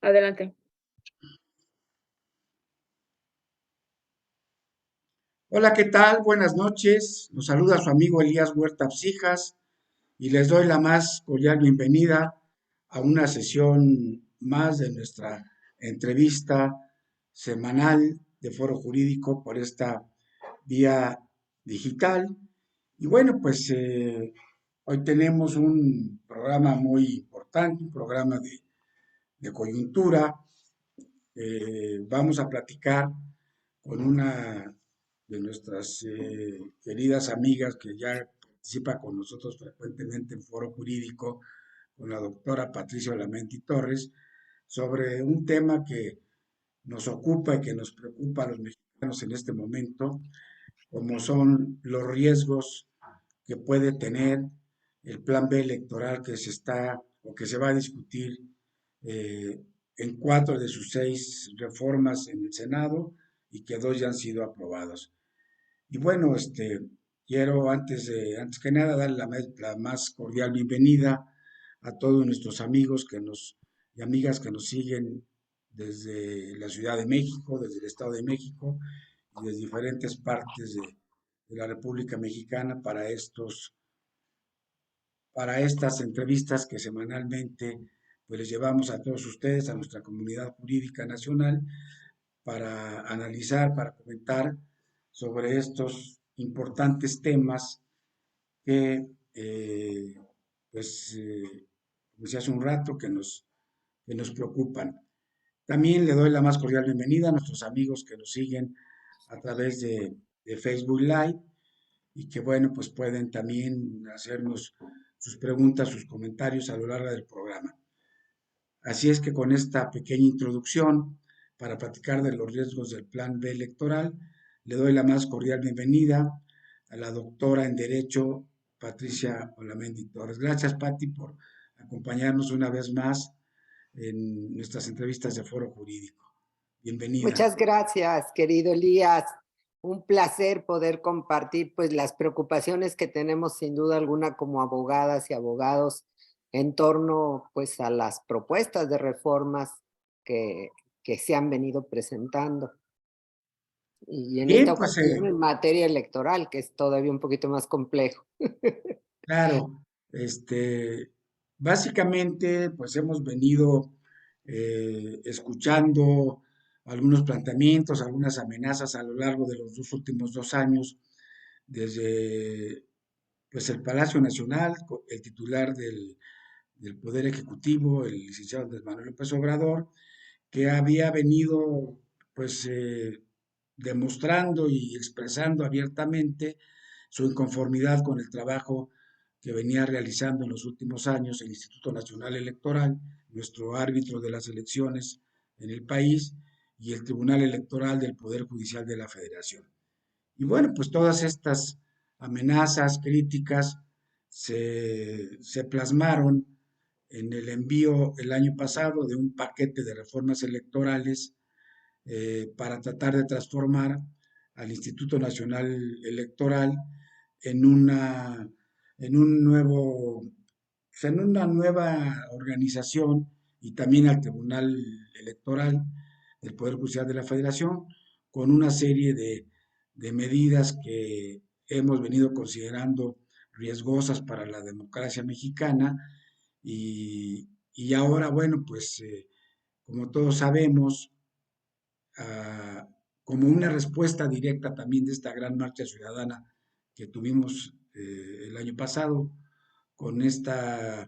Adelante. Hola, ¿qué tal? Buenas noches. Los saluda su amigo Elías Huerta Psijas y les doy la más cordial bienvenida a una sesión más de nuestra entrevista semanal de Foro Jurídico por esta vía digital. Y bueno, pues hoy tenemos un programa muy importante, un programa de coyuntura. Vamos a platicar con una de nuestras queridas amigas que ya participa con nosotros frecuentemente en Foro Jurídico, con la doctora Patricia Olamenti Torres, sobre un tema que nos ocupa y que nos preocupa a los mexicanos en este momento, como son los riesgos que puede tener el plan B electoral que se está o que se va a discutir eh, en 4 de sus 6 reformas en el Senado y que 2 ya han sido aprobados. Y bueno, quiero antes que nada dar la más cordial bienvenida a todos nuestros amigos y amigas que nos siguen desde la Ciudad de México, desde el Estado de México y desde diferentes partes de la República Mexicana para estas entrevistas que semanalmente pues les llevamos a todos ustedes, a nuestra comunidad jurídica nacional, para analizar, para comentar sobre estos importantes temas que, pues, como decía hace un rato, que nos preocupan. También le doy la más cordial bienvenida a nuestros amigos que nos siguen a través de Facebook Live y que, bueno, pues pueden también hacernos sus preguntas, sus comentarios a lo largo del programa. Así es que con esta pequeña introducción para platicar de los riesgos del Plan B electoral, le doy la más cordial bienvenida a la doctora en Derecho, Patricia Olamendi Torres. Gracias, Pati, por acompañarnos una vez más en nuestras entrevistas de Foro Jurídico. Bienvenida. Muchas gracias, querido Elías. Un placer poder compartir pues las preocupaciones que tenemos sin duda alguna como abogadas y abogados en torno pues a las propuestas de reformas que, que se han venido presentando. Y en esta Bien, pues ocasión en materia electoral, que es todavía un poquito más complejo. claro, básicamente, pues hemos venido escuchando algunos planteamientos, algunas amenazas a lo largo de los últimos 2 años, desde pues el Palacio Nacional, el titular del Poder Ejecutivo, el licenciado Andrés Manuel López Obrador, que había venido pues demostrando y expresando abiertamente su inconformidad con el trabajo que venía realizando en los últimos años el Instituto Nacional Electoral, nuestro árbitro de las elecciones en el país, y el Tribunal Electoral del Poder Judicial de la Federación. Y bueno, pues todas estas amenazas, críticas, se plasmaron en el envío el año pasado de un paquete de reformas electorales para tratar de transformar al Instituto Nacional Electoral en en un nuevo, pues, en una nueva organización y también al Tribunal Electoral del Poder Judicial de la Federación con una serie de medidas que hemos venido considerando riesgosas para la democracia mexicana y ahora, bueno, pues como todos sabemos, ah, como una respuesta directa también de esta gran marcha ciudadana que tuvimos el año pasado, con este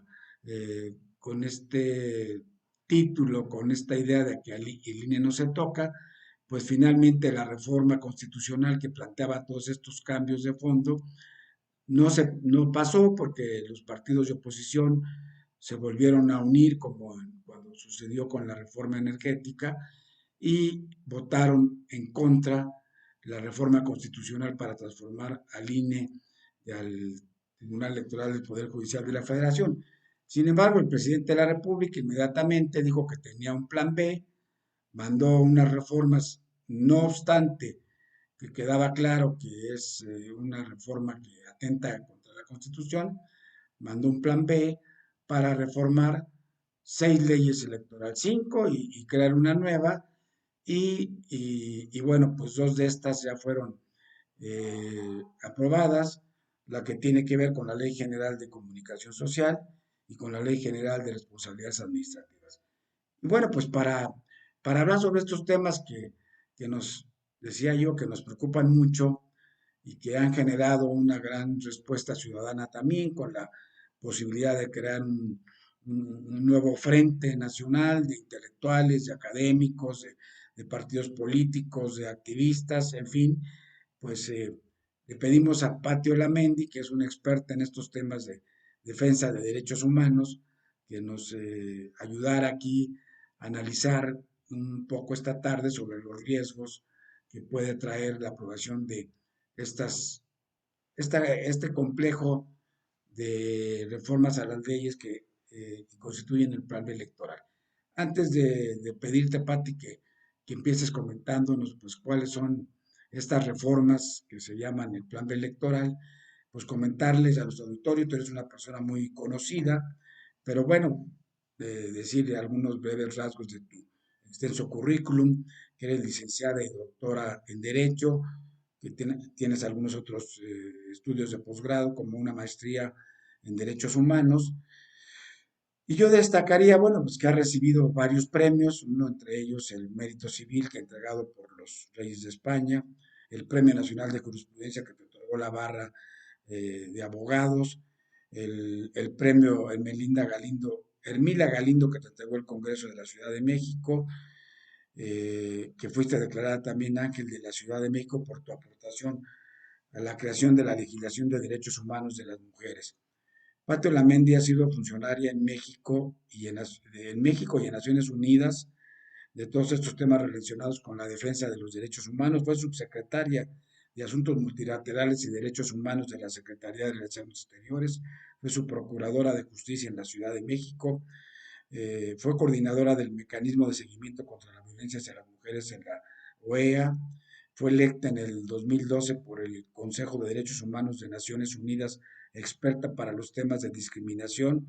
título, con esta idea de que el INE no se toca, pues finalmente la reforma constitucional que planteaba todos estos cambios de fondo no pasó porque los partidos de oposición se volvieron a unir como cuando sucedió con la reforma energética y votaron en contra la reforma constitucional para transformar al INE y al Tribunal Electoral del Poder Judicial de la Federación. Sin embargo, el presidente de la República inmediatamente dijo que tenía un plan B, mandó unas reformas, no obstante que quedaba claro que es una reforma que atenta contra la Constitución, mandó un plan B para reformar 6 leyes electorales, 5 y crear una nueva. Y bueno, pues 2 de estas ya fueron aprobadas, la que tiene que ver con la Ley General de Comunicación Social y con la Ley General de Responsabilidades Administrativas. Y bueno, pues para hablar sobre estos temas que nos, decía yo, que nos preocupan mucho y que han generado una gran respuesta ciudadana también con la posibilidad de crear un nuevo frente nacional de intelectuales, de académicos, de partidos políticos, de activistas, en fin, pues le pedimos a Patti Olamendi, que es una experta en estos temas de defensa de derechos humanos, que nos ayudara aquí a analizar un poco esta tarde sobre los riesgos que puede traer la aprobación de estas, este complejo de reformas a las leyes que constituyen el plan electoral. Antes de pedirte, Patti, que empieces comentándonos pues cuáles son estas reformas que se llaman el plan electoral, pues comentarles a los auditorios, tú eres una persona muy conocida, pero bueno, decirle algunos breves rasgos de tu extenso currículum, que eres licenciada y doctora en Derecho, que tienes algunos otros estudios de posgrado, como una maestría en Derechos Humanos. Y yo destacaría, bueno, pues que ha recibido varios premios, uno entre ellos el Mérito Civil, que ha entregado por los Reyes de España, el Premio Nacional de Jurisprudencia, que te otorgó la Barra de Abogados, el Premio Hermila Galindo, que te entregó el Congreso de la Ciudad de México, que fuiste declarada también Ángel de la Ciudad de México por tu aportación a la creación de la legislación de derechos humanos de las mujeres. Patti Olamendi ha sido funcionaria en México y en Naciones Unidas de todos estos temas relacionados con la defensa de los derechos humanos. Fue subsecretaria de Asuntos Multilaterales y Derechos Humanos de la Secretaría de Relaciones Exteriores. Fue su procuradora de justicia en la Ciudad de México. Fue coordinadora del Mecanismo de Seguimiento contra la Violencia hacia las Mujeres en la OEA. Fue electa en el 2012 por el Consejo de Derechos Humanos de Naciones Unidas, experta para los temas de discriminación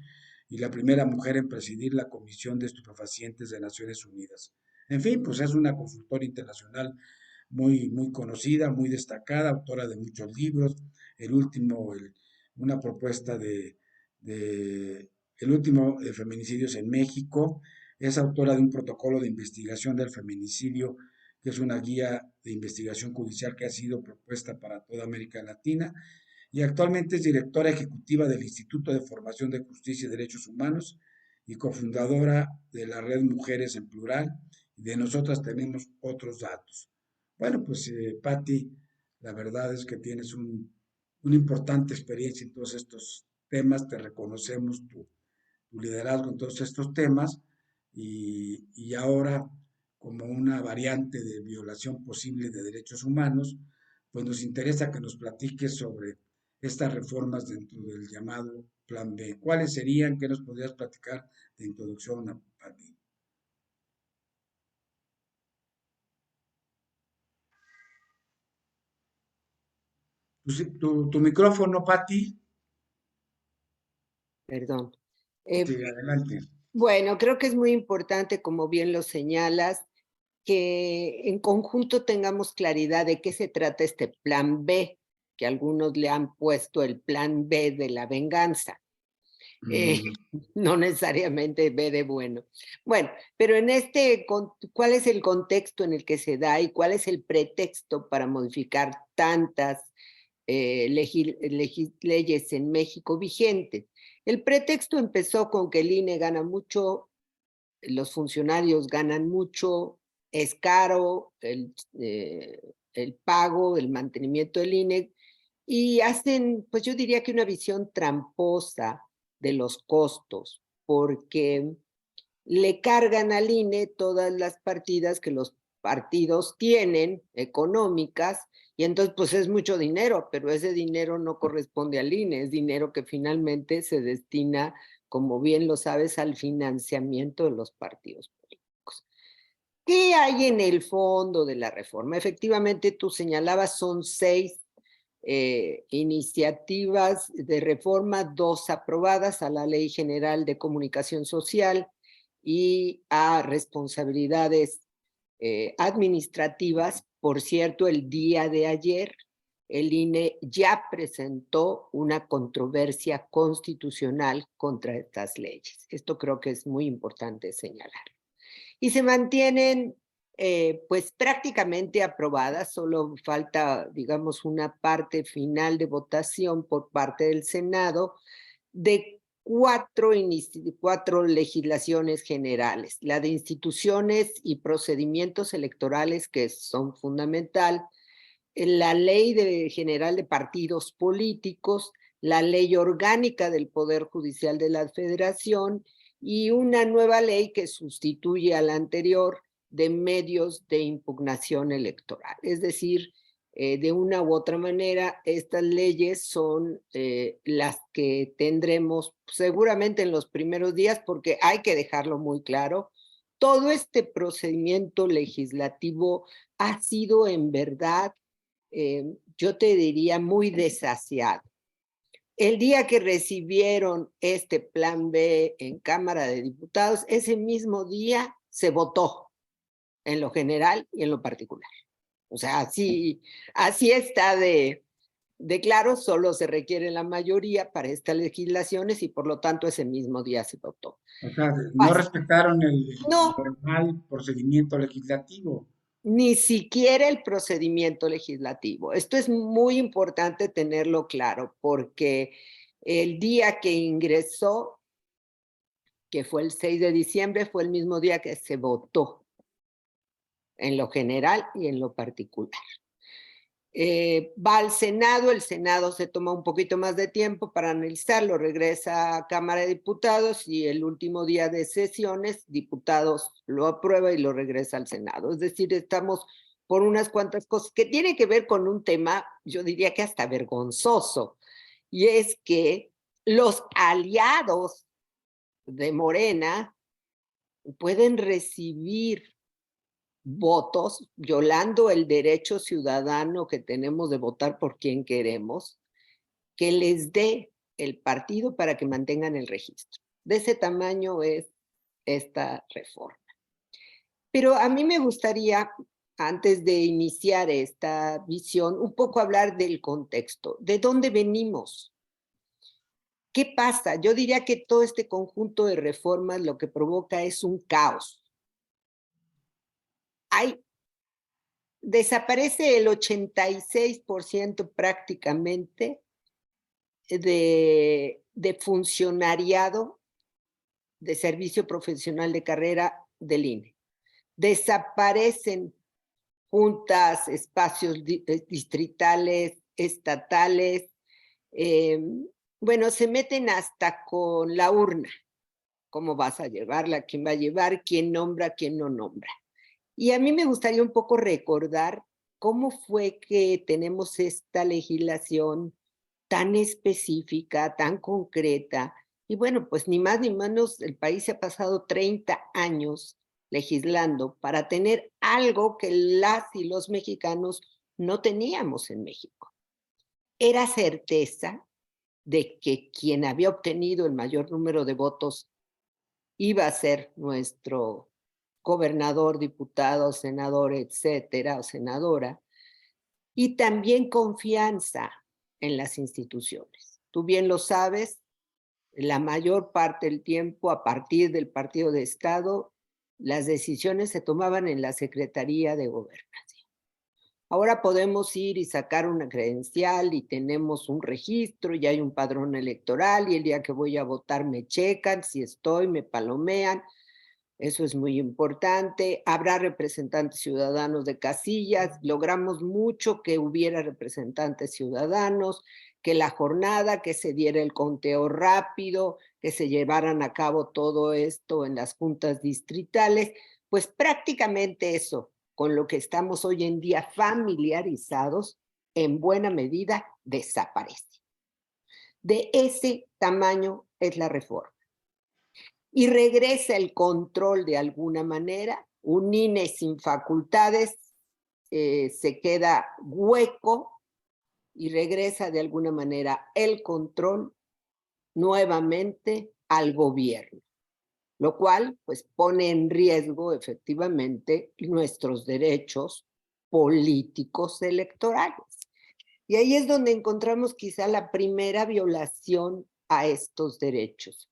y la primera mujer en presidir la Comisión de Estupefacientes de Naciones Unidas. En fin, pues es una consultora internacional muy conocida, muy destacada, autora de muchos libros. El último, una propuesta el último de feminicidios en México. Es autora de un protocolo de investigación del feminicidio, que es una guía de investigación judicial que ha sido propuesta para toda América Latina. Y actualmente es directora ejecutiva del Instituto de Formación de Justicia y Derechos Humanos y cofundadora de la red Mujeres en Plural. Y de nosotras tenemos otros datos. Bueno, pues Patti, la verdad es que tienes una importante experiencia en todos estos temas, te reconocemos tu liderazgo en todos estos temas y ahora como una variante de violación posible de derechos humanos, pues nos interesa que nos platiques sobre estas reformas dentro del llamado Plan B. ¿Cuáles serían? ¿Qué nos podrías platicar de introducción a ti? Tu micrófono, Patti. Perdón. Sí, adelante. Bueno, creo que es muy importante, como bien lo señalas, que en conjunto tengamos claridad de qué se trata este plan B, que algunos le han puesto el plan B de la venganza. Eh, Mm, no necesariamente B de bueno. Bueno, pero ¿cuál es el contexto en el que se da y cuál es el pretexto para modificar tantas leyes en México vigentes? El pretexto empezó con que el INE gana mucho, los funcionarios ganan mucho, es caro el pago, el mantenimiento del INE, y hacen, pues yo diría que una visión tramposa de los costos, porque le cargan al INE todas las partidas que los partidos tienen económicas, y entonces pues es mucho dinero, pero ese dinero no corresponde al INE, es dinero que finalmente se destina, como bien lo sabes, al financiamiento de los partidos políticos. ¿Qué hay en el fondo de la reforma? Efectivamente, tú señalabas, son 6 iniciativas de reforma, 2 aprobadas a la Ley General de Comunicación Social y a responsabilidades administrativas. Por cierto, el día de ayer, el INE ya presentó una controversia constitucional contra estas leyes. Esto creo que es muy importante señalar. Y se mantienen pues prácticamente aprobadas, solo falta, digamos, una parte final de votación por parte del Senado de cuatro legislaciones generales, la de instituciones y procedimientos electorales, que son fundamental, la ley general de partidos políticos, la ley orgánica del Poder Judicial de la Federación y una nueva ley que sustituye a la anterior de medios de impugnación electoral. Es decir, de una u otra manera, estas leyes son las que tendremos seguramente en los primeros días, porque hay que dejarlo muy claro, todo este procedimiento legislativo ha sido en verdad, yo te diría, muy desasiado. El día que recibieron este plan B en Cámara de Diputados, ese mismo día se votó en lo general y en lo particular. O sea, así está de claro, solo se requiere la mayoría para estas legislaciones y por lo tanto ese mismo día se votó. O sea, no respetaron el No, normal procedimiento legislativo. ni siquiera el procedimiento legislativo. Esto es muy importante tenerlo claro porque el día que ingresó, que fue el 6 de diciembre, fue el mismo día que se votó en lo general y en lo particular. Va al Senado, el Senado se toma un poquito más de tiempo para analizarlo, regresa a Cámara de Diputados y el último día de sesiones, diputados lo aprueba y lo regresa al Senado. Es decir, estamos por unas cuantas cosas que tienen que ver con un tema, yo diría que hasta vergonzoso, y es que los aliados de Morena pueden recibir votos, violando el derecho ciudadano que tenemos de votar por quien queremos, que les dé el partido para que mantengan el registro. De ese tamaño es esta reforma. Pero a mí me gustaría, antes de iniciar esta visión, un poco hablar del contexto, de dónde venimos. ¿Qué pasa? Yo diría que todo este conjunto de reformas lo que provoca es un caos. Desaparece el 86% prácticamente de funcionariado de servicio profesional de carrera del INE. Desaparecen juntas, espacios distritales, estatales, bueno, se meten hasta con la urna. ¿Cómo vas a llevarla? ¿Quién va a llevar? ¿Quién nombra? ¿Quién no nombra? Y a mí me gustaría un poco recordar cómo fue que tenemos esta legislación tan específica, tan concreta. Y bueno, pues ni más ni menos, el país se ha pasado 30 años legislando para tener algo que las y los mexicanos no teníamos en México. Era certeza de que quien había obtenido el mayor número de votos iba a ser nuestro gobernador, diputado, senador, etcétera, o senadora, y también confianza en las instituciones. Tú bien lo sabes, la mayor parte del tiempo, a partir del Partido de Estado, las decisiones se tomaban en la Secretaría de Gobernación. Ahora podemos ir y sacar una credencial y tenemos un registro y hay un padrón electoral y el día que voy a votar me checan, si estoy, me palomean. Eso es muy importante. Habrá representantes ciudadanos de casillas. Logramos mucho que hubiera representantes ciudadanos, que la jornada, que se diera el conteo rápido, que se llevaran a cabo todo esto en las juntas distritales. Pues prácticamente eso, con lo que estamos hoy en día familiarizados, en buena medida desaparece. De ese tamaño es la reforma. Y regresa el control de alguna manera, un INE sin facultades se queda hueco y regresa de alguna manera el control nuevamente al gobierno. lo cual pues pone en riesgo efectivamente nuestros derechos políticos electorales. Y ahí es donde encontramos quizá la primera violación a estos derechos.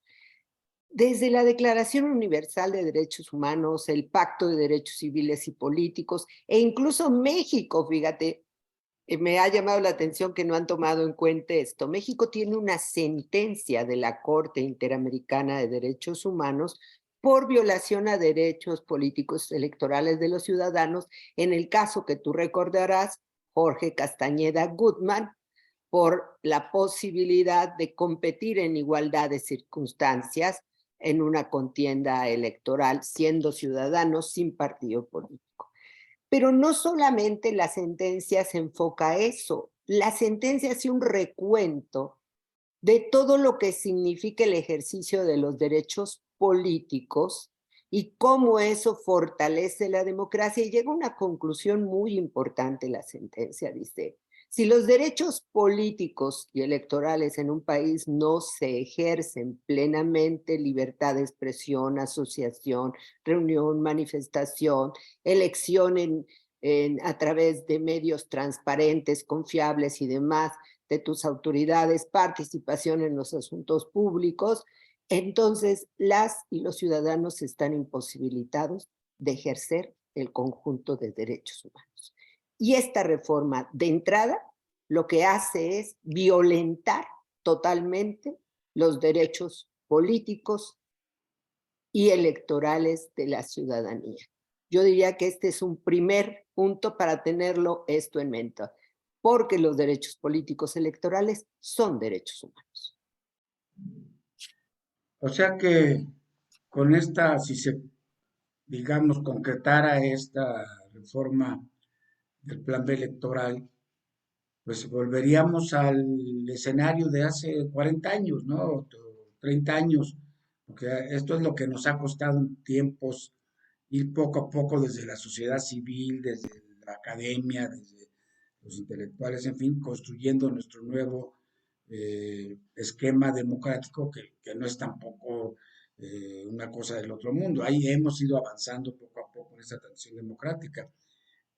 Desde la Declaración Universal de Derechos Humanos, el Pacto de Derechos Civiles y Políticos, e incluso México, fíjate, me ha llamado la atención que no han tomado en cuenta esto. México tiene una sentencia de la Corte Interamericana de Derechos Humanos por violación a derechos políticos electorales de los ciudadanos, en el caso que tú recordarás, Jorge Castañeda Gutmann, por la posibilidad de competir en igualdad de circunstancias en una contienda electoral, siendo ciudadanos sin partido político. Pero no solamente la sentencia se enfoca a eso, la sentencia hace un recuento de todo lo que significa el ejercicio de los derechos políticos y cómo eso fortalece la democracia. Y llega a una conclusión muy importante la sentencia, dice: si los derechos políticos y electorales en un país no se ejercen plenamente, libertad de expresión, asociación, reunión, manifestación, elección a través de medios transparentes, confiables y demás, de tus autoridades, participación en los asuntos públicos, entonces las y los ciudadanos están imposibilitados de ejercer el conjunto de derechos humanos. Y esta reforma, de entrada, lo que hace es violentar totalmente los derechos políticos y electorales de la ciudadanía. Yo diría que este es un primer punto para tenerlo esto en mente, porque los derechos políticos electorales son derechos humanos. O sea que con esta, si se, digamos, concretara esta reforma del plan B electoral, pues volveríamos al escenario de hace 40 años, ¿no? O 30 años, porque esto es lo que nos ha costado en tiempos ir poco a poco desde la sociedad civil, desde la academia, desde los intelectuales, en fin, construyendo nuestro nuevo esquema democrático que no es tampoco una cosa del otro mundo. Ahí hemos ido avanzando poco a poco en esa transición democrática,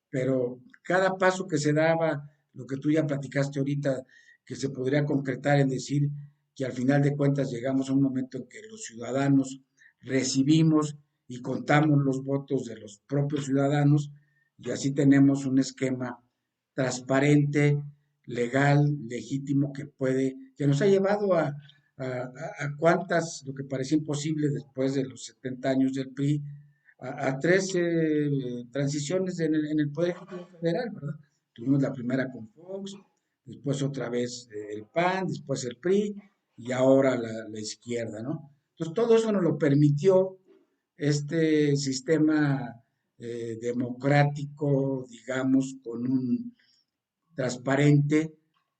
pero cada paso que se daba, lo que tú ya platicaste ahorita, que se podría concretar en decir que al final de cuentas llegamos a un momento en que los ciudadanos recibimos y contamos los votos de los propios ciudadanos y así tenemos un esquema transparente, legal, legítimo que nos ha llevado a cuántas, lo que parecía imposible después de los 70 años del PRI, a tres transiciones en el Poder Ejecutivo Federal, ¿verdad? Tuvimos la primera con Fox, después otra vez el PAN, después el PRI y ahora la izquierda, ¿no? Entonces todo eso nos lo permitió este sistema democrático, digamos, con un transparente,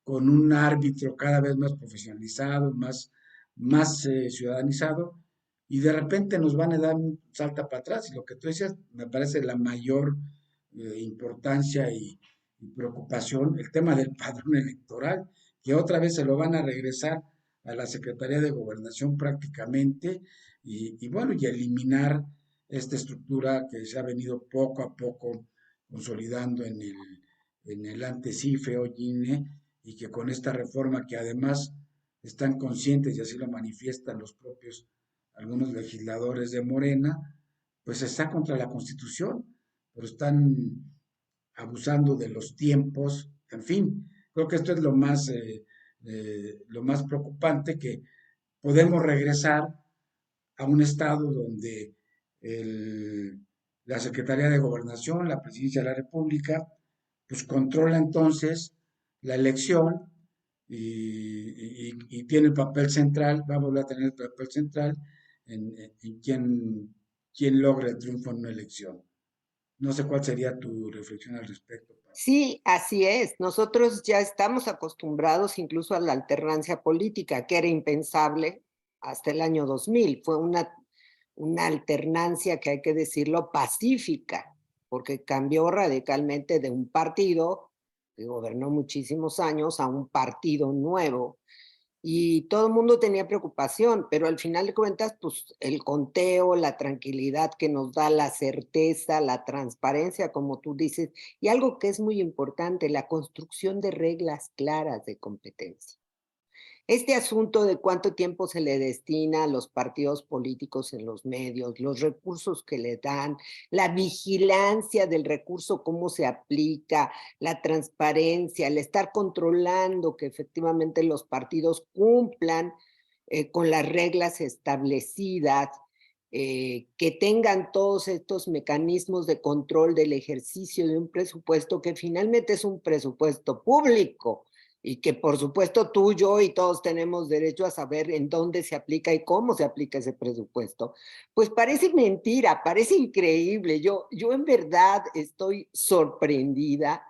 con un árbitro cada vez más profesionalizado, más ciudadanizado, y de repente nos van a dar un salta para atrás. Y lo que tú decías, me parece la mayor importancia y preocupación, el tema del padrón electoral, que otra vez se lo van a regresar a la Secretaría de Gobernación prácticamente, y bueno, y eliminar esta estructura que se ha venido poco a poco consolidando en el antes IFE o INE, y que con esta reforma que además están conscientes, y así lo manifiestan los propios algunos legisladores de Morena, pues está contra la Constitución, pero están abusando de los tiempos, en fin, creo que esto es lo más preocupante, que podemos regresar a un estado donde la Secretaría de Gobernación, la Presidencia de la República, pues controla entonces la elección y tiene el papel central, va a volver a tener el papel central en quién logra el triunfo en una elección. No sé cuál sería tu reflexión al respecto, Pablo. Sí, así es. Nosotros ya estamos acostumbrados incluso a la alternancia política, que era impensable hasta el año 2000. Fue una alternancia que hay que decirlo pacífica, porque cambió radicalmente de un partido que gobernó muchísimos años a un partido nuevo. y todo el mundo tenía preocupación, pero al final de cuentas, pues el conteo, la tranquilidad que nos da, la certeza, la transparencia, como tú dices, y algo que es muy importante, la construcción de reglas claras de competencia. Este asunto de cuánto tiempo se le destina a los partidos políticos en los medios, los recursos que le dan, la vigilancia del recurso, cómo se aplica, la transparencia, el estar controlando que efectivamente los partidos cumplan con las reglas establecidas, que tengan todos estos mecanismos de control del ejercicio de un presupuesto que finalmente es un presupuesto público y que por supuesto tú, yo y todos tenemos derecho a saber en dónde se aplica y cómo se aplica ese presupuesto, pues parece mentira, parece increíble. Yo en verdad estoy sorprendida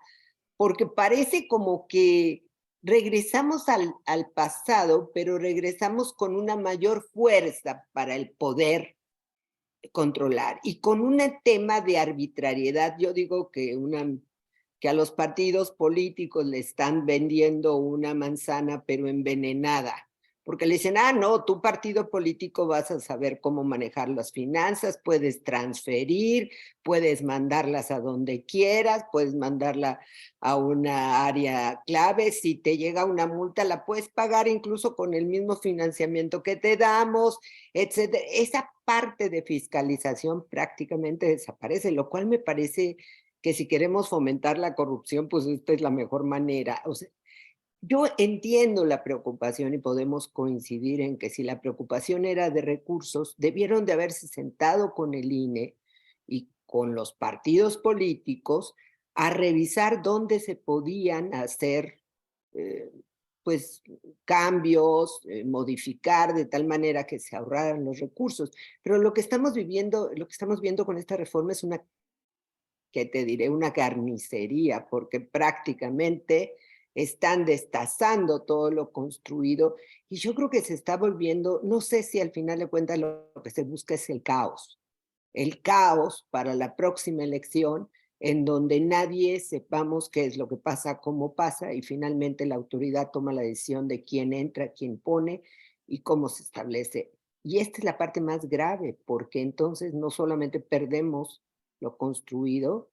porque parece como que regresamos al pasado, pero regresamos con una mayor fuerza para el poder controlar y con un tema de arbitrariedad. Yo digo que a los partidos políticos le están vendiendo una manzana pero envenenada, porque le dicen, ah, no, tu partido político vas a saber cómo manejar las finanzas, puedes transferir, puedes mandarlas a donde quieras, puedes mandarla a una área clave, si te llega una multa la puedes pagar incluso con el mismo financiamiento que te damos, etcétera. Esa parte de fiscalización prácticamente desaparece, lo cual me parece que si queremos fomentar la corrupción, pues esta es la mejor manera. O sea, yo entiendo la preocupación y podemos coincidir en que si la preocupación era de recursos, debieron de haberse sentado con el INE y con los partidos políticos a revisar dónde se podían hacer eh, pues cambios, modificar de tal manera que se ahorraran los recursos. Pero lo que estamos viviendo, lo que estamos viendo con esta reforma es una, que te diré, una carnicería, porque prácticamente están destazando todo lo construido y yo creo que se está volviendo, no sé si al final de cuentas lo que se busca es el caos para la próxima elección en donde nadie sepamos qué es lo que pasa, cómo pasa y finalmente la autoridad toma la decisión de quién entra, quién pone y cómo se establece. Y esta es la parte más grave, porque entonces no solamente perdemos lo construido,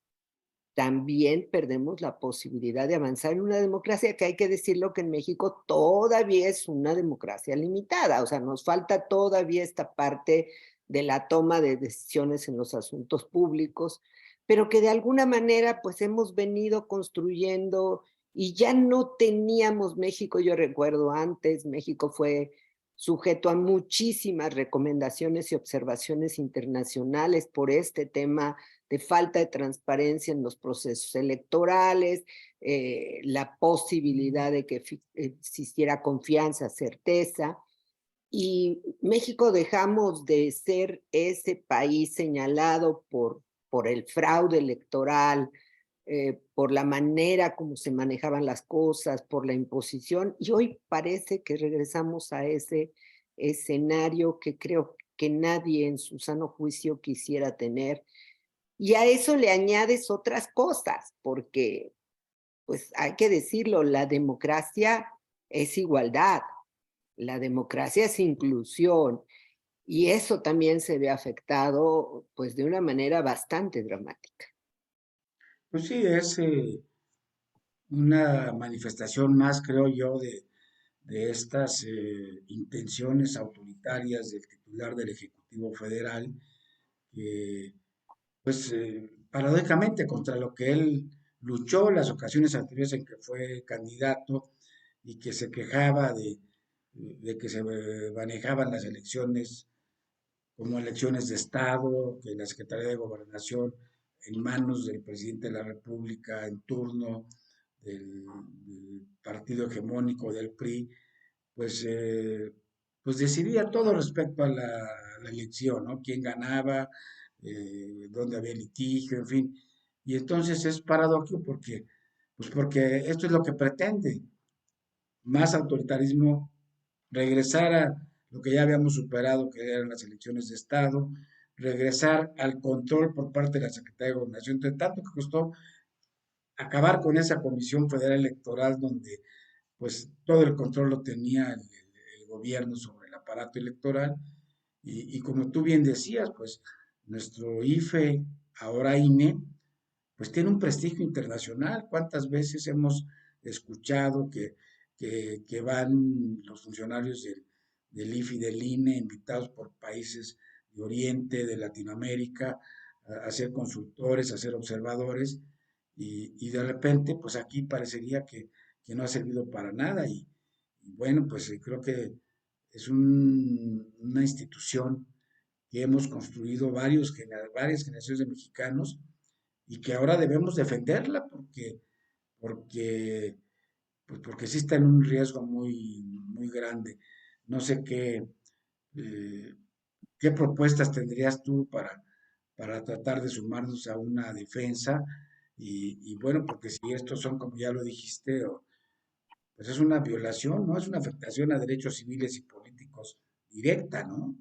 también perdemos la posibilidad de avanzar en una democracia que hay que decirlo que en México todavía es una democracia limitada, o sea, nos falta todavía esta parte de la toma de decisiones en los asuntos públicos, pero que de alguna manera pues hemos venido construyendo y ya no teníamos México, yo recuerdo antes, México fue sujeto a muchísimas recomendaciones y observaciones internacionales por este tema de falta de transparencia en los procesos electorales, la posibilidad de que existiera confianza, certeza. Y México dejamos de ser ese país señalado por el fraude electoral, por la manera como se manejaban las cosas, por la imposición, y hoy parece que regresamos a ese escenario que creo que nadie en su sano juicio quisiera tener. Y a eso le añades otras cosas, porque, pues hay que decirlo, la democracia es igualdad, la democracia es inclusión, y eso también se ve afectado, pues de una manera bastante dramática. Pues sí, es una manifestación más, creo yo, de estas intenciones autoritarias del titular del Ejecutivo Federal, que, pues, paradójicamente, contra lo que él luchó las ocasiones anteriores en que fue candidato y que se quejaba de que se manejaban las elecciones como elecciones de Estado, que la Secretaría de Gobernación en manos del presidente de la República en turno, del partido hegemónico del PRI, pues, pues decidía todo respecto a la elección, ¿no? Quién ganaba, dónde había litigio, en fin. Y entonces es paradójico porque, pues porque esto es lo que pretende, más autoritarismo, regresar a lo que ya habíamos superado, que eran las elecciones de Estado, regresar al control por parte de la Secretaría de Gobernación, de tanto que costó acabar con esa Comisión Federal Electoral donde pues todo el control lo tenía gobierno sobre el aparato electoral. Y como tú bien decías, pues nuestro IFE, ahora INE, pues tiene un prestigio internacional. ¿Cuántas veces hemos escuchado que van los funcionarios del IFE y del INE invitados por países de Oriente, de Latinoamérica, a ser consultores, a ser observadores? Y de repente, pues aquí parecería que no ha servido para nada. Y bueno, pues creo que es una institución que hemos construido varias generaciones de mexicanos y que ahora debemos defenderla porque, pues porque sí está en un riesgo muy grande. No sé eh, qué propuestas tendrías tú para tratar de sumarnos a una defensa y bueno, porque si estos son, como ya lo dijiste, pues es una violación, ¿no? Es una afectación a derechos civiles y políticos directa, ¿no?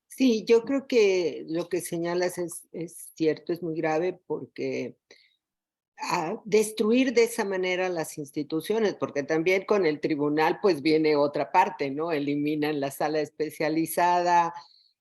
Sí, yo creo que lo que señalas es cierto, es muy grave porque destruir de esa manera las instituciones, porque también con el tribunal pues viene otra parte, ¿no? Eliminan la sala especializada,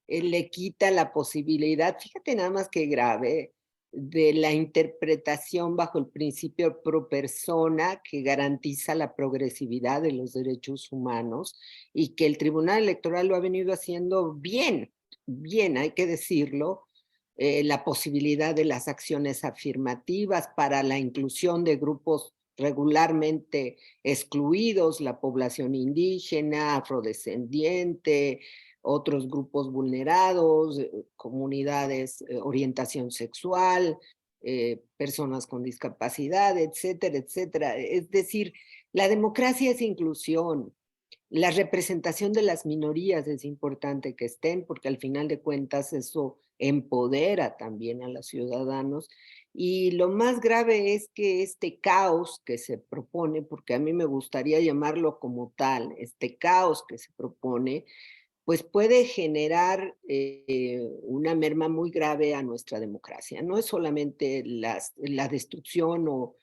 le quita la posibilidad, fíjate nada más que grave, de la interpretación bajo el principio pro persona que garantiza la progresividad de los derechos humanos y que el Tribunal Electoral lo ha venido haciendo bien, bien, hay que decirlo, la posibilidad de las acciones afirmativas para la inclusión de grupos regularmente excluidos, la población indígena, afrodescendiente, otros grupos vulnerados, comunidades, orientación sexual, personas con discapacidad, etcétera, etcétera. Es decir, la democracia es inclusión. La representación de las minorías es importante que estén, porque al final de cuentas eso empodera también a los ciudadanos. Y lo más grave es que este caos que se propone, porque a mí me gustaría llamarlo como tal, este caos que se propone, pues puede generar una merma muy grave a nuestra democracia. No es solamente la destrucción o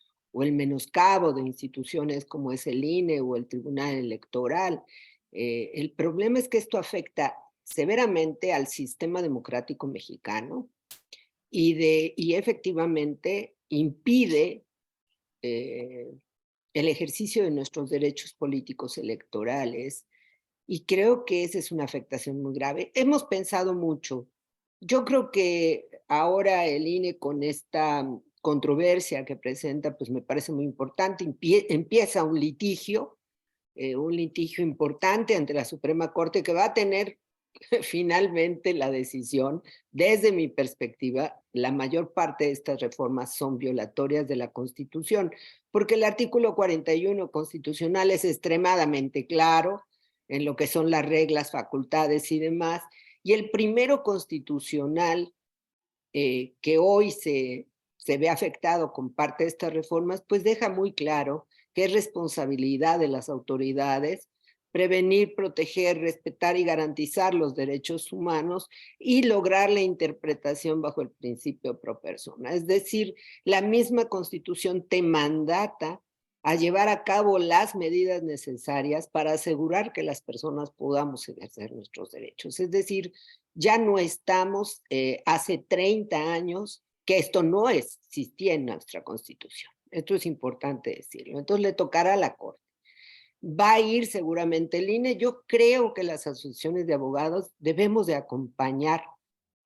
el menoscabo de instituciones como es el INE o el Tribunal Electoral. El problema es que esto afecta severamente al sistema democrático mexicano y efectivamente impide eh, el ejercicio de nuestros derechos políticos electorales, y creo que esa es una afectación muy grave. Hemos pensado mucho. Yo creo que ahora el INE con esta controversia que presenta, pues me parece muy importante. Empieza un litigio importante ante la Suprema Corte que va a tener finalmente la decisión. Desde mi perspectiva, la mayor parte de estas reformas son violatorias de la Constitución, porque el artículo 41 constitucional es extremadamente claro en lo que son las reglas, facultades y demás, y el primero constitucional que hoy se ve afectado con parte de estas reformas, pues deja muy claro que es responsabilidad de las autoridades prevenir, proteger, respetar y garantizar los derechos humanos y lograr la interpretación bajo el principio pro persona. Es decir, la misma Constitución te mandata a llevar a cabo las medidas necesarias para asegurar que las personas podamos ejercer nuestros derechos. Es decir, ya no estamos hace 30 años que esto no existía en nuestra Constitución. Esto es importante decirlo. Entonces le tocará a la Corte. Va a ir seguramente el INE. Yo creo que las asociaciones de abogados debemos de acompañar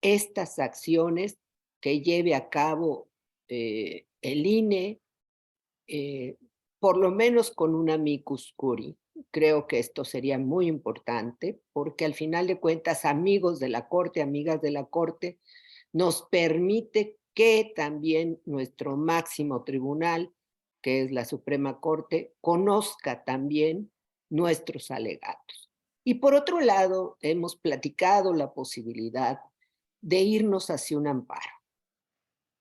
estas acciones que lleve a cabo el INE, eh, por lo menos con un amicus curiae. Creo que esto sería muy importante porque al final de cuentas, amigos de la Corte, amigas de la Corte, nos permite que también nuestro máximo tribunal, que es la Suprema Corte, conozca también nuestros alegatos. Y por otro lado, hemos platicado la posibilidad de irnos hacia un amparo.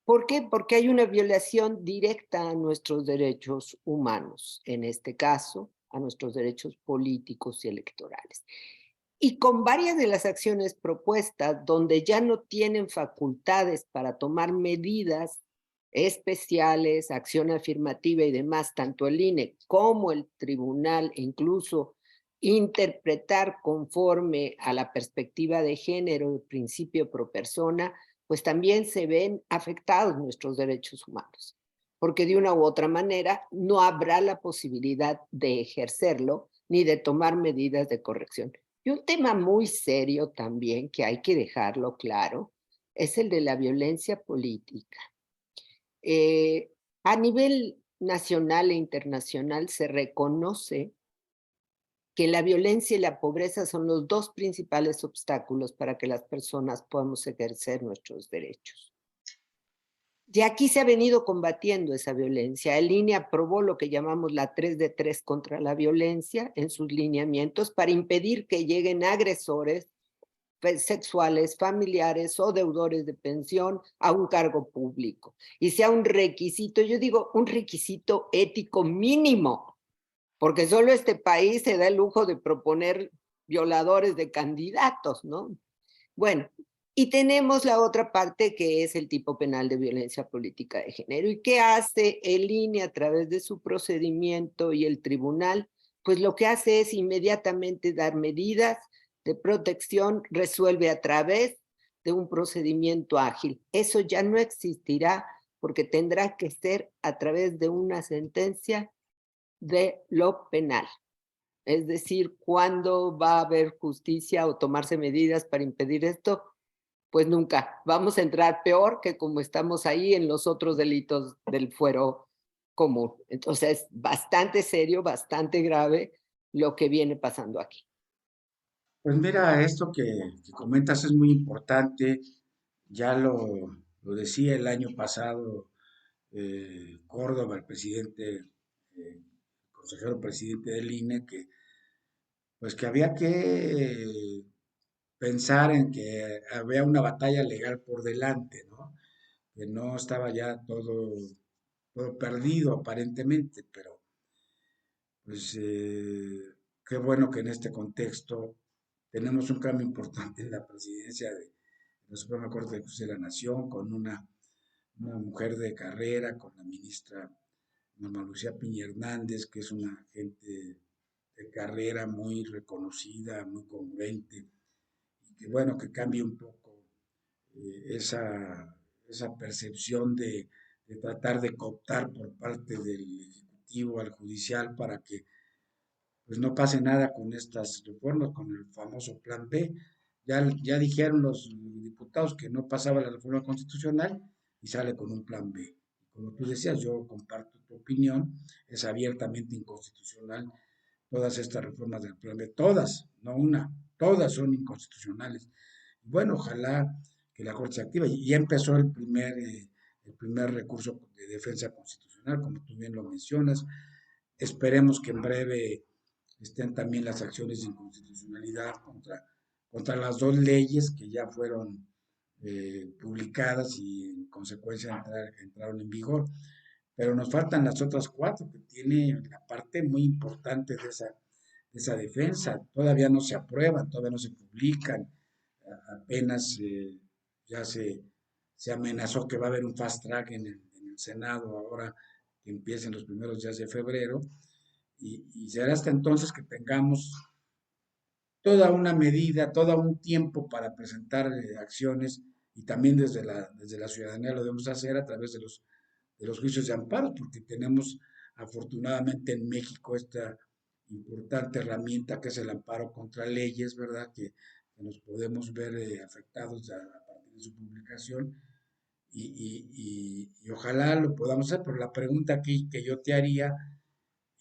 ¿Por qué? Porque hay una violación directa a nuestros derechos humanos, en este caso, a nuestros derechos políticos y electorales. Y con varias de las acciones propuestas, donde ya no tienen facultades para tomar medidas especiales, acción afirmativa y demás, tanto el INE como el tribunal, e incluso interpretar conforme a la perspectiva de género, el principio pro persona, pues también se ven afectados nuestros derechos humanos, porque de una u otra manera no habrá la posibilidad de ejercerlo ni de tomar medidas de corrección. Y un tema muy serio también, que hay que dejarlo claro, es el de la violencia política. A nivel nacional e internacional se reconoce que la violencia y la pobreza son los dos principales obstáculos para que las personas podamos ejercer nuestros derechos. De aquí se ha venido combatiendo esa violencia. El INE aprobó lo que llamamos la 3 de 3 contra la violencia en sus lineamientos para impedir que lleguen agresores sexuales, familiares o deudores de pensión a un cargo público. Y sea un requisito, yo digo, un requisito ético mínimo, porque solo este país se da el lujo de proponer violadores de candidatos, ¿no? Bueno, y tenemos la otra parte que es el tipo penal de violencia política de género. ¿Y qué hace el INE a través de su procedimiento y el tribunal? Pues lo que hace es inmediatamente dar medidas de protección, resuelve a través de un procedimiento ágil. Eso ya no existirá porque tendrá que ser a través de una sentencia de lo penal. Es decir, ¿cuándo va a haber justicia o tomarse medidas para impedir esto? Pues nunca. Vamos a entrar peor que como estamos ahí en los otros delitos del fuero común. Entonces, es bastante serio, bastante grave lo que viene pasando aquí. Pues mira, esto que comentas es muy importante. Ya lo decía el año pasado Córdoba, el presidente, consejero presidente del INE, que pues que había que pensar en que había una batalla legal por delante, ¿no? Que no estaba ya todo perdido aparentemente, pero pues qué bueno que en este contexto tenemos un cambio importante en la presidencia de la Suprema Corte de Justicia de la Nación, con una mujer de carrera, con la ministra Norma Lucía Piña Hernández, que es una gente de carrera muy reconocida, muy congruente, y que bueno, que cambie un poco esa percepción de tratar de cooptar por parte del Ejecutivo al Judicial para que pues no pase nada con estas reformas, con el famoso Plan B. Ya dijeron los diputados que no pasaba la reforma constitucional y sale con un Plan B. Como tú decías, yo comparto tu opinión, es abiertamente inconstitucional todas estas reformas del Plan B, todas, no una, todas son inconstitucionales. Bueno, ojalá que la Corte se active. Y ya empezó el primer recurso de defensa constitucional, como tú bien lo mencionas. Esperemos que en breve estén también las acciones de inconstitucionalidad contra las dos leyes que ya fueron publicadas y en consecuencia entraron en vigor. Pero nos faltan las otras cuatro que tiene la parte muy importante de esa defensa. Todavía no se aprueban, todavía no se publican. Apenas ya se amenazó que va a haber un fast track en el Senado ahora que empiecen los primeros días de febrero y será hasta entonces que tengamos toda una medida, todo un tiempo para presentar acciones y también desde la ciudadanía lo debemos hacer a través de los juicios de amparo, porque tenemos afortunadamente en México esta importante herramienta que es el amparo contra leyes, ¿verdad? Que nos podemos ver afectados a partir de su publicación y ojalá lo podamos hacer, pero la pregunta aquí que yo te haría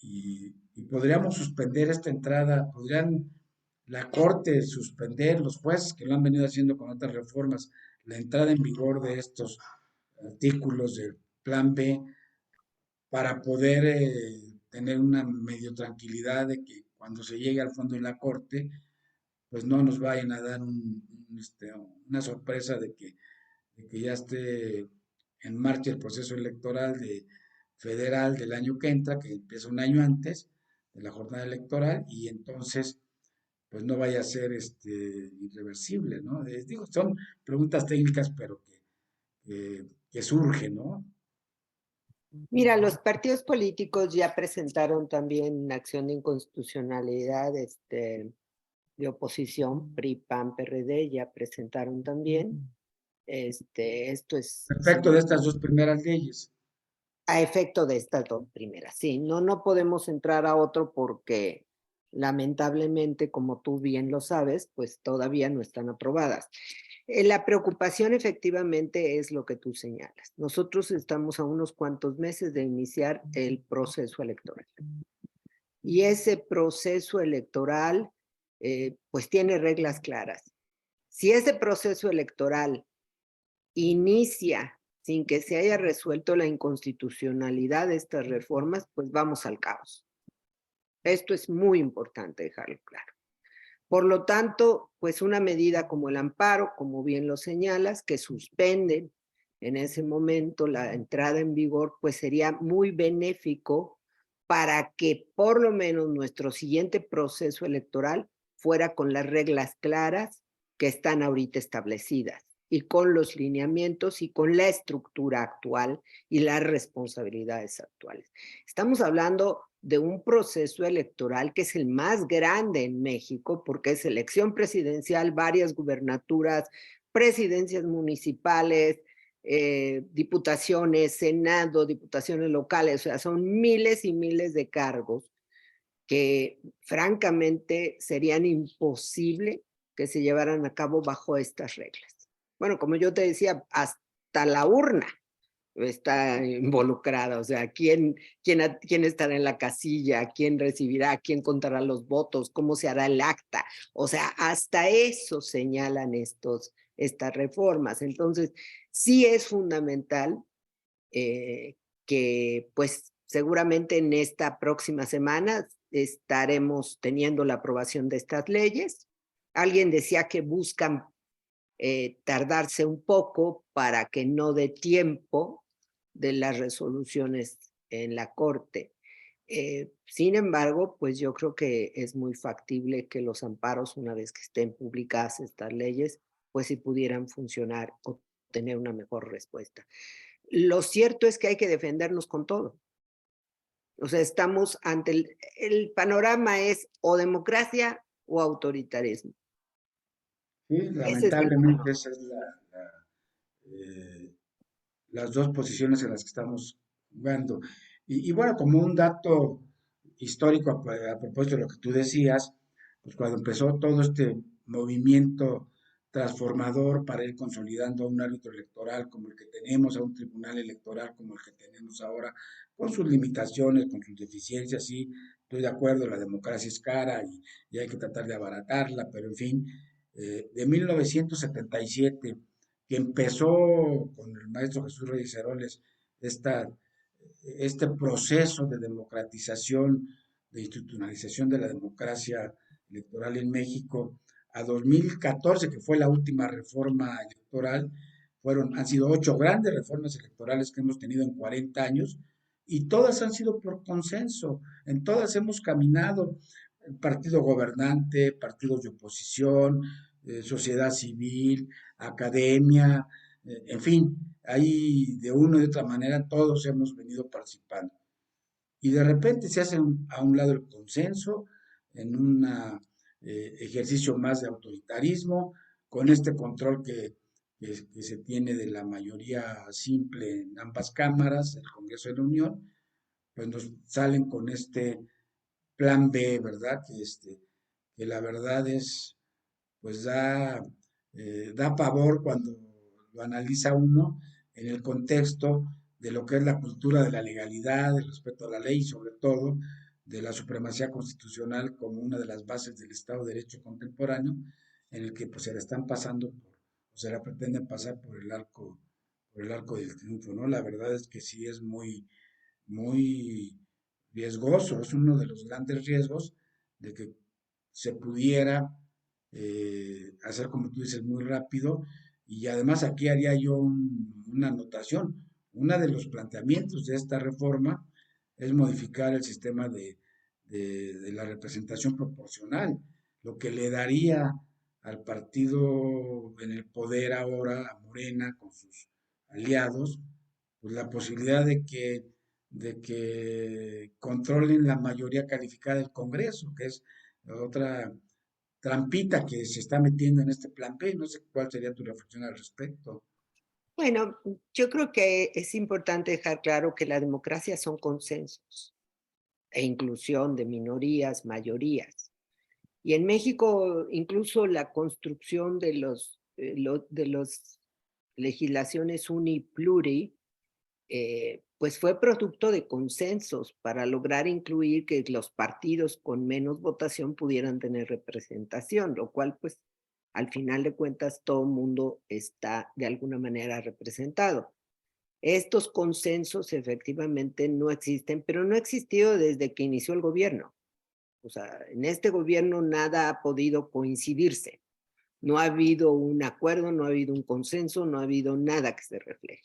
y podríamos suspender esta entrada, podrían la Corte suspender, los jueces que lo han venido haciendo con otras reformas, la entrada en vigor de estos artículos del Plan B para poder tener una medio tranquilidad de que cuando se llegue al fondo en la Corte, pues no nos vayan a dar una sorpresa de que ya esté en marcha el proceso electoral federal del año que entra, que empieza un año antes de la jornada electoral, y entonces pues no vaya a ser irreversible, ¿no? Digo, son preguntas técnicas, pero que surgen, ¿no? Mira, los partidos políticos ya presentaron también acción de inconstitucionalidad, de oposición, PRI, PAN, PRD, ya presentaron también. Esto es Respecto de estas dos primeras leyes. a efecto de estas dos primeras. Sí, no podemos entrar a otro porque lamentablemente, como tú bien lo sabes, pues todavía no están aprobadas. La preocupación efectivamente es lo que tú señalas. Nosotros estamos a unos cuantos meses de iniciar el proceso electoral. Y ese proceso electoral, pues tiene reglas claras. Si ese proceso electoral inicia sin que se haya resuelto la inconstitucionalidad de estas reformas, pues vamos al caos. Esto es muy importante dejarlo claro. Por lo tanto, pues una medida como el amparo, como bien lo señalas, que suspenden en ese momento la entrada en vigor, pues sería muy benéfico para que por lo menos nuestro siguiente proceso electoral fuera con las reglas claras que están ahorita establecidas y con los lineamientos y con la estructura actual y las responsabilidades actuales. Estamos hablando de un proceso electoral que es el más grande en México, porque es elección presidencial, varias gubernaturas, presidencias municipales, diputaciones, senado, diputaciones locales, o sea, son miles y miles de cargos que francamente serían imposible que se llevaran a cabo bajo estas reglas. Bueno, como yo te decía, hasta la urna está involucrada, o sea, quién estará en la casilla, quién recibirá, quién contará los votos, cómo se hará el acta, o sea, hasta eso señalan estas reformas. Entonces, sí es fundamental que pues seguramente en esta próxima semana estaremos teniendo la aprobación de estas leyes. Alguien decía que buscan tardarse un poco para que no dé tiempo de las resoluciones en la Corte. Sin embargo, pues yo creo que es muy factible que los amparos, una vez que estén publicadas estas leyes, pues si pudieran funcionar o tener una mejor respuesta. Lo cierto es que hay que defendernos con todo. O sea, estamos ante el panorama es o democracia o autoritarismo. Sí, Ese es el lamentablemente panorama. esa es eh, las dos posiciones en las que estamos jugando. Y bueno, como un dato histórico a propósito de lo que tú decías, pues cuando empezó todo este movimiento transformador para ir consolidando a un árbitro electoral como el que tenemos, a un tribunal electoral como el que tenemos ahora, con sus limitaciones, con sus deficiencias, sí, estoy de acuerdo, la democracia es cara y hay que tratar de abaratarla, pero en fin, de 1977 que empezó con el maestro Jesús Reyes Heroles esta, este proceso de democratización, de institucionalización de la democracia electoral en México, a 2014, que fue la última reforma electoral, han sido 8 grandes reformas electorales que hemos tenido en 40 años y todas han sido por consenso, en todas hemos caminado, el partido gobernante, partidos de oposición, sociedad civil, academia, en fin, ahí de una y de otra manera todos hemos venido participando. Y de repente se hace a un lado el consenso en un ejercicio más de autoritarismo, con este control que se tiene de la mayoría simple en ambas cámaras, el Congreso de la Unión, pues nos salen con este plan B, ¿verdad? Que la verdad es, pues da pavor cuando lo analiza uno en el contexto de lo que es la cultura de la legalidad, del respeto a la ley y sobre todo de la supremacía constitucional como una de las bases del Estado de Derecho contemporáneo, en el que pues se la están pasando o se la pretenden pasar por el arco del triunfo, ¿no? La verdad es que sí es muy riesgoso, es uno de los grandes riesgos de que se pudiera hacer, como tú dices, muy rápido. Y además aquí haría yo una anotación. Uno de los planteamientos de esta reforma es modificar el sistema de la representación proporcional, lo que le daría al partido en el poder ahora, a Morena, con sus aliados, pues la posibilidad de que de que controlen la mayoría calificada del Congreso, que es otra trampita que se está metiendo en este plan B. No sé cuál sería tu reflexión al respecto. Bueno, yo creo que es importante dejar claro que la democracia son consensos e inclusión de minorías, mayorías. Y en México, incluso la construcción de los legislaciones unipluri, pues fue producto de consensos para lograr incluir que los partidos con menos votación pudieran tener representación, lo cual pues al final de cuentas todo el mundo está de alguna manera representado. Estos consensos efectivamente no existen, pero no ha existido desde que inició el gobierno. O sea, en este gobierno nada ha podido coincidirse. No ha habido un acuerdo, no ha habido un consenso, no ha habido nada que se refleje.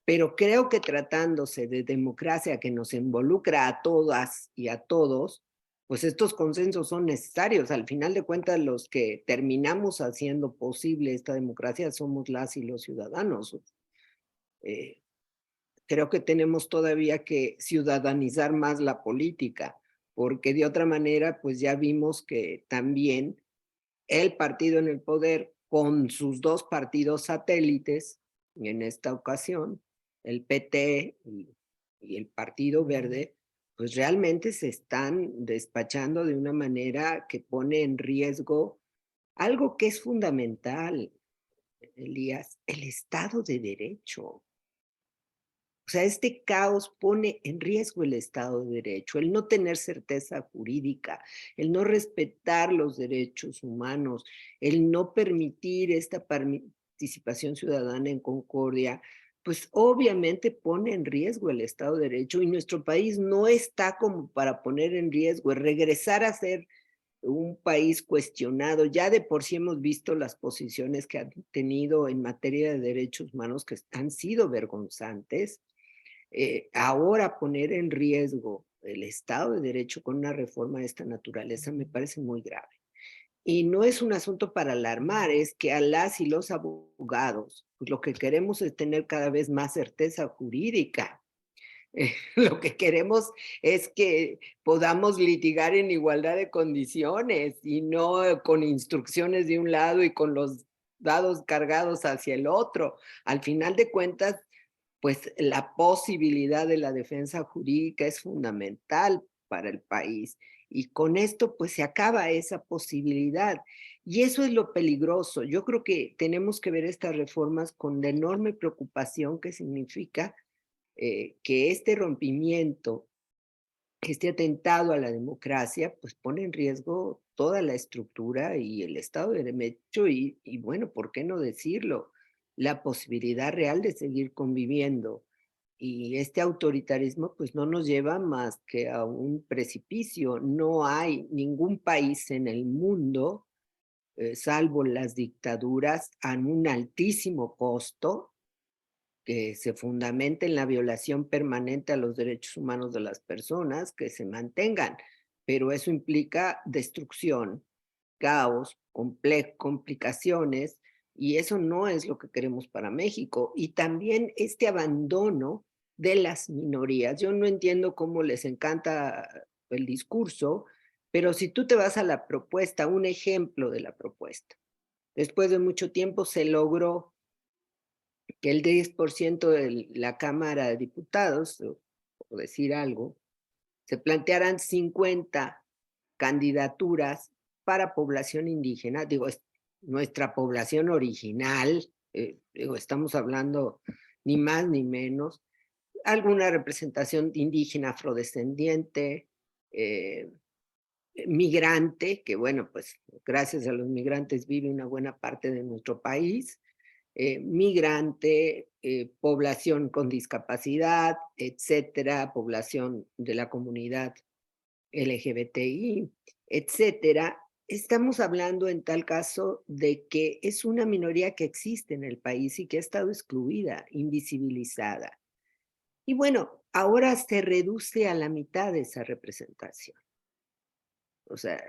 Pero creo que tratándose de democracia que nos involucra a todas y a todos, pues estos consensos son necesarios. Al final de cuentas, los que terminamos haciendo posible esta democracia somos las y los ciudadanos. Eh, Creo que tenemos todavía que ciudadanizar más la política, porque de otra manera, pues ya vimos que también el partido en el poder, con sus dos partidos satélites, en esta ocasión, el PT y el Partido Verde, pues realmente se están despachando de una manera que pone en riesgo algo que es fundamental, Elías, el Estado de Derecho. O sea, este caos pone en riesgo el Estado de Derecho, el no tener certeza jurídica, el no respetar los derechos humanos, el no permitir esta participación ciudadana en concordia, pues obviamente pone en riesgo el Estado de Derecho y nuestro país no está como para poner en riesgo, regresar a ser un país cuestionado. Ya de por sí hemos visto las posiciones que han tenido en materia de derechos humanos que han sido vergonzantes. Ahora poner en riesgo el Estado de Derecho con una reforma de esta naturaleza me parece muy grave. Y no es un asunto para alarmar, es que a las y los abogados, pues lo que queremos es tener cada vez más certeza jurídica. Lo que queremos es que podamos litigar en igualdad de condiciones y no con instrucciones de un lado y con los dados cargados hacia el otro. Al final de cuentas, pues la posibilidad de la defensa jurídica es fundamental para el país. Y con esto, pues se acaba esa posibilidad. Y eso es lo peligroso. Yo creo que tenemos que ver estas reformas con la enorme preocupación que significa que este rompimiento, este atentado a la democracia, pues pone en riesgo toda la estructura y el Estado de Derecho y bueno, ¿por qué no decirlo? La posibilidad real de seguir conviviendo. Y este autoritarismo pues no nos lleva más que a un precipicio. No hay ningún país en el mundo, salvo las dictaduras, a un altísimo costo, que se fundamente en la violación permanente a los derechos humanos de las personas, que se mantengan, pero eso implica destrucción, caos, complicaciones, y eso no es lo que queremos para México. Y también este abandono de las minorías. Yo no entiendo cómo les encanta el discurso, pero si tú te vas a la propuesta, un ejemplo de la propuesta, después de mucho tiempo se logró que el 10% de la Cámara de Diputados, por decir algo, se plantearan 50 candidaturas para población indígena. Digo, es nuestra población original, digo, estamos hablando ni más ni menos, alguna representación indígena afrodescendiente, eh, migrante, que bueno, pues gracias a los migrantes vive una buena parte de nuestro país, migrante, población con discapacidad, etcétera, población de la comunidad LGBTI, etcétera. Estamos hablando en tal caso de que es una minoría que existe en el país y que ha estado excluida, invisibilizada. Y bueno, ahora se reduce a la mitad de esa representación. O sea,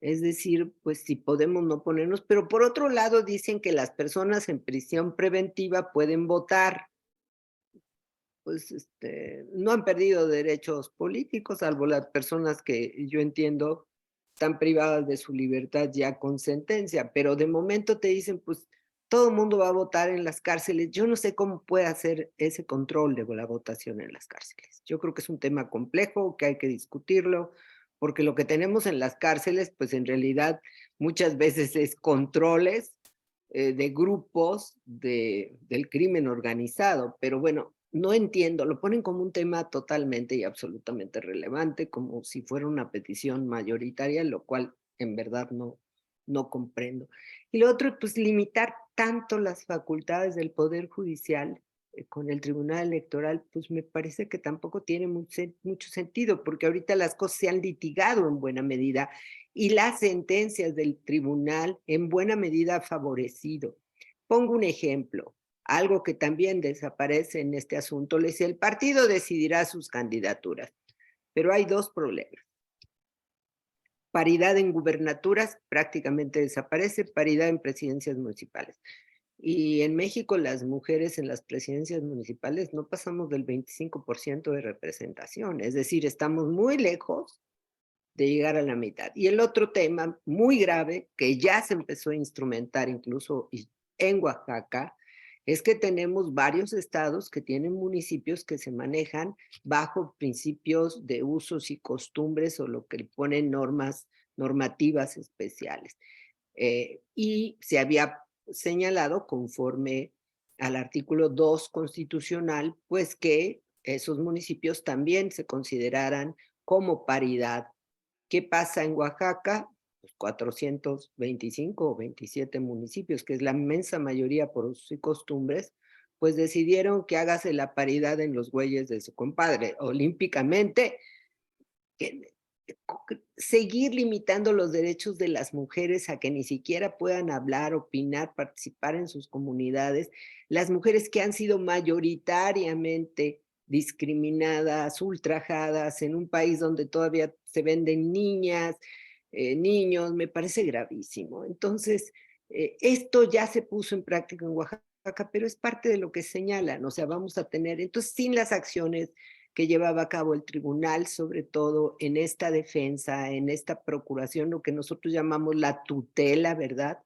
es decir, pues si podemos no ponernos, pero por otro lado dicen que las personas en prisión preventiva pueden votar. pues no han perdido derechos políticos, salvo las personas que yo entiendo están privadas de su libertad ya con sentencia, pero de momento te dicen, pues todo el mundo va a votar en las cárceles. Yo no sé cómo puede hacer ese control de la votación en las cárceles. Yo creo que es un tema complejo, que hay que discutirlo, porque lo que tenemos en las cárceles, pues en realidad muchas veces es controles de grupos del crimen organizado, pero bueno, no entiendo, lo ponen como un tema totalmente y absolutamente relevante, como si fuera una petición mayoritaria, lo cual en verdad no comprendo. Y lo otro, pues limitar tanto las facultades del Poder Judicial con el Tribunal Electoral, pues me parece que tampoco tiene mucho sentido, porque ahorita las cosas se han litigado en buena medida y las sentencias del tribunal en buena medida favorecido. Pongo un ejemplo, algo que también desaparece en este asunto, es el partido decidirá sus candidaturas, pero hay dos problemas. Paridad en gubernaturas prácticamente desaparece, paridad en presidencias municipales. Y en México las mujeres en las presidencias municipales no pasamos del 25% de representación, es decir, estamos muy lejos de llegar a la mitad. Y el otro tema muy grave que ya se empezó a instrumentar incluso en Oaxaca es que tenemos varios estados que tienen municipios que se manejan bajo principios de usos y costumbres o lo que ponen normativas especiales. Y se había señalado conforme al artículo 2 constitucional, pues que esos municipios también se consideraran como paridad. ¿Qué pasa en Oaxaca? Pues 425 o 27 municipios, que es la inmensa mayoría por usos y costumbres, pues decidieron que hágase la paridad en los güeyes de su compadre. Olímpicamente, que, seguir limitando los derechos de las mujeres a que ni siquiera puedan hablar, opinar, participar en sus comunidades, las mujeres que han sido mayoritariamente discriminadas, ultrajadas en un país donde todavía se venden niñas, niños, me parece gravísimo. Entonces, esto ya se puso en práctica en Oaxaca, pero es parte de lo que señalan, o sea, vamos a tener, entonces, sin las acciones que llevaba a cabo el tribunal, sobre todo en esta defensa, en esta procuración, lo que nosotros llamamos la tutela, ¿verdad?,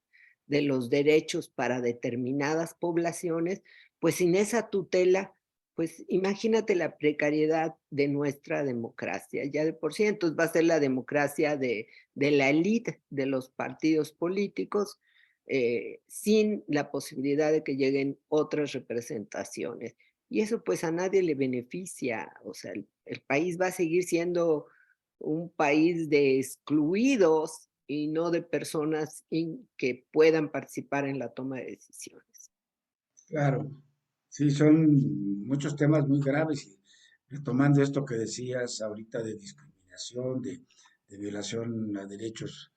de los derechos para determinadas poblaciones, pues sin esa tutela, pues imagínate la precariedad de nuestra democracia, ya de por sí, entonces va a ser la democracia de la élite de los partidos políticos, sin la posibilidad de que lleguen otras representaciones. Y eso pues a nadie le beneficia, o sea, el país va a seguir siendo un país de excluidos y no de personas que puedan participar en la toma de decisiones. Claro, sí, son muchos temas muy graves y retomando esto que decías ahorita de discriminación, de violación a derechos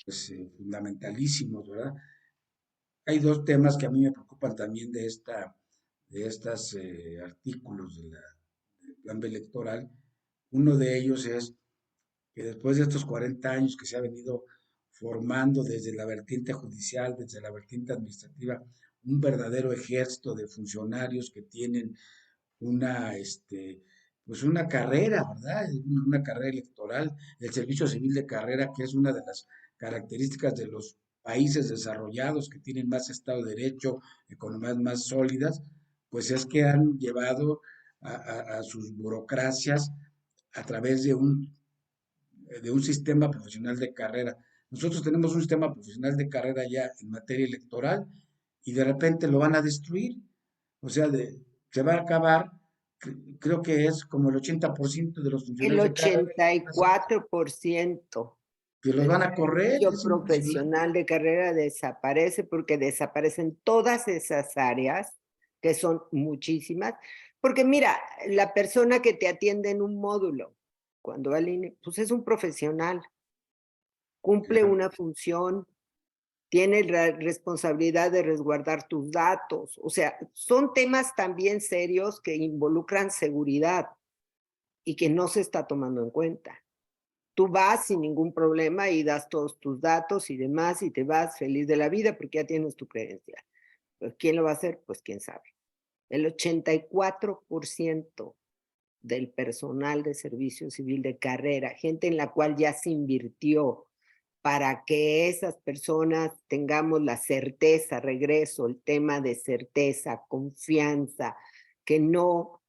pues, fundamentalísimos, ¿verdad? Hay dos temas que a mí me preocupan también de estos artículos del plan electoral. Uno de ellos es que después de estos 40 años que se ha venido formando desde la vertiente judicial, desde la vertiente administrativa, un verdadero ejército de funcionarios que tienen una, pues una carrera, ¿verdad? Una carrera electoral, el servicio civil de carrera, que es una de las características de los países desarrollados que tienen más Estado de Derecho, economías más sólidas, pues es que han llevado a sus burocracias a través de un sistema profesional de carrera. Nosotros tenemos un sistema profesional de carrera ya en materia electoral y de repente lo van a destruir. O sea, se va a acabar, creo que es como el 80% de los El funcionarios de carrera 84% que los del van a correr, servicio es impresionante. profesional de carrera desaparece porque desaparecen todas esas áreas, que son muchísimas. Porque mira, la persona que te atiende en un módulo, cuando va al INE, pues es un profesional, cumple Claro, una función, tiene la responsabilidad de resguardar tus datos. O sea, son temas también serios que involucran seguridad y que no se está tomando en cuenta. Tú vas sin ningún problema y das todos tus datos y demás y te vas feliz de la vida porque ya tienes tu credencial. Pues, ¿quién lo va a hacer? Pues quién sabe. El 84% del personal de servicio civil de carrera, gente en la cual ya se invirtió para que esas personas tengamos la certeza, regreso, el tema de certeza, confianza, que no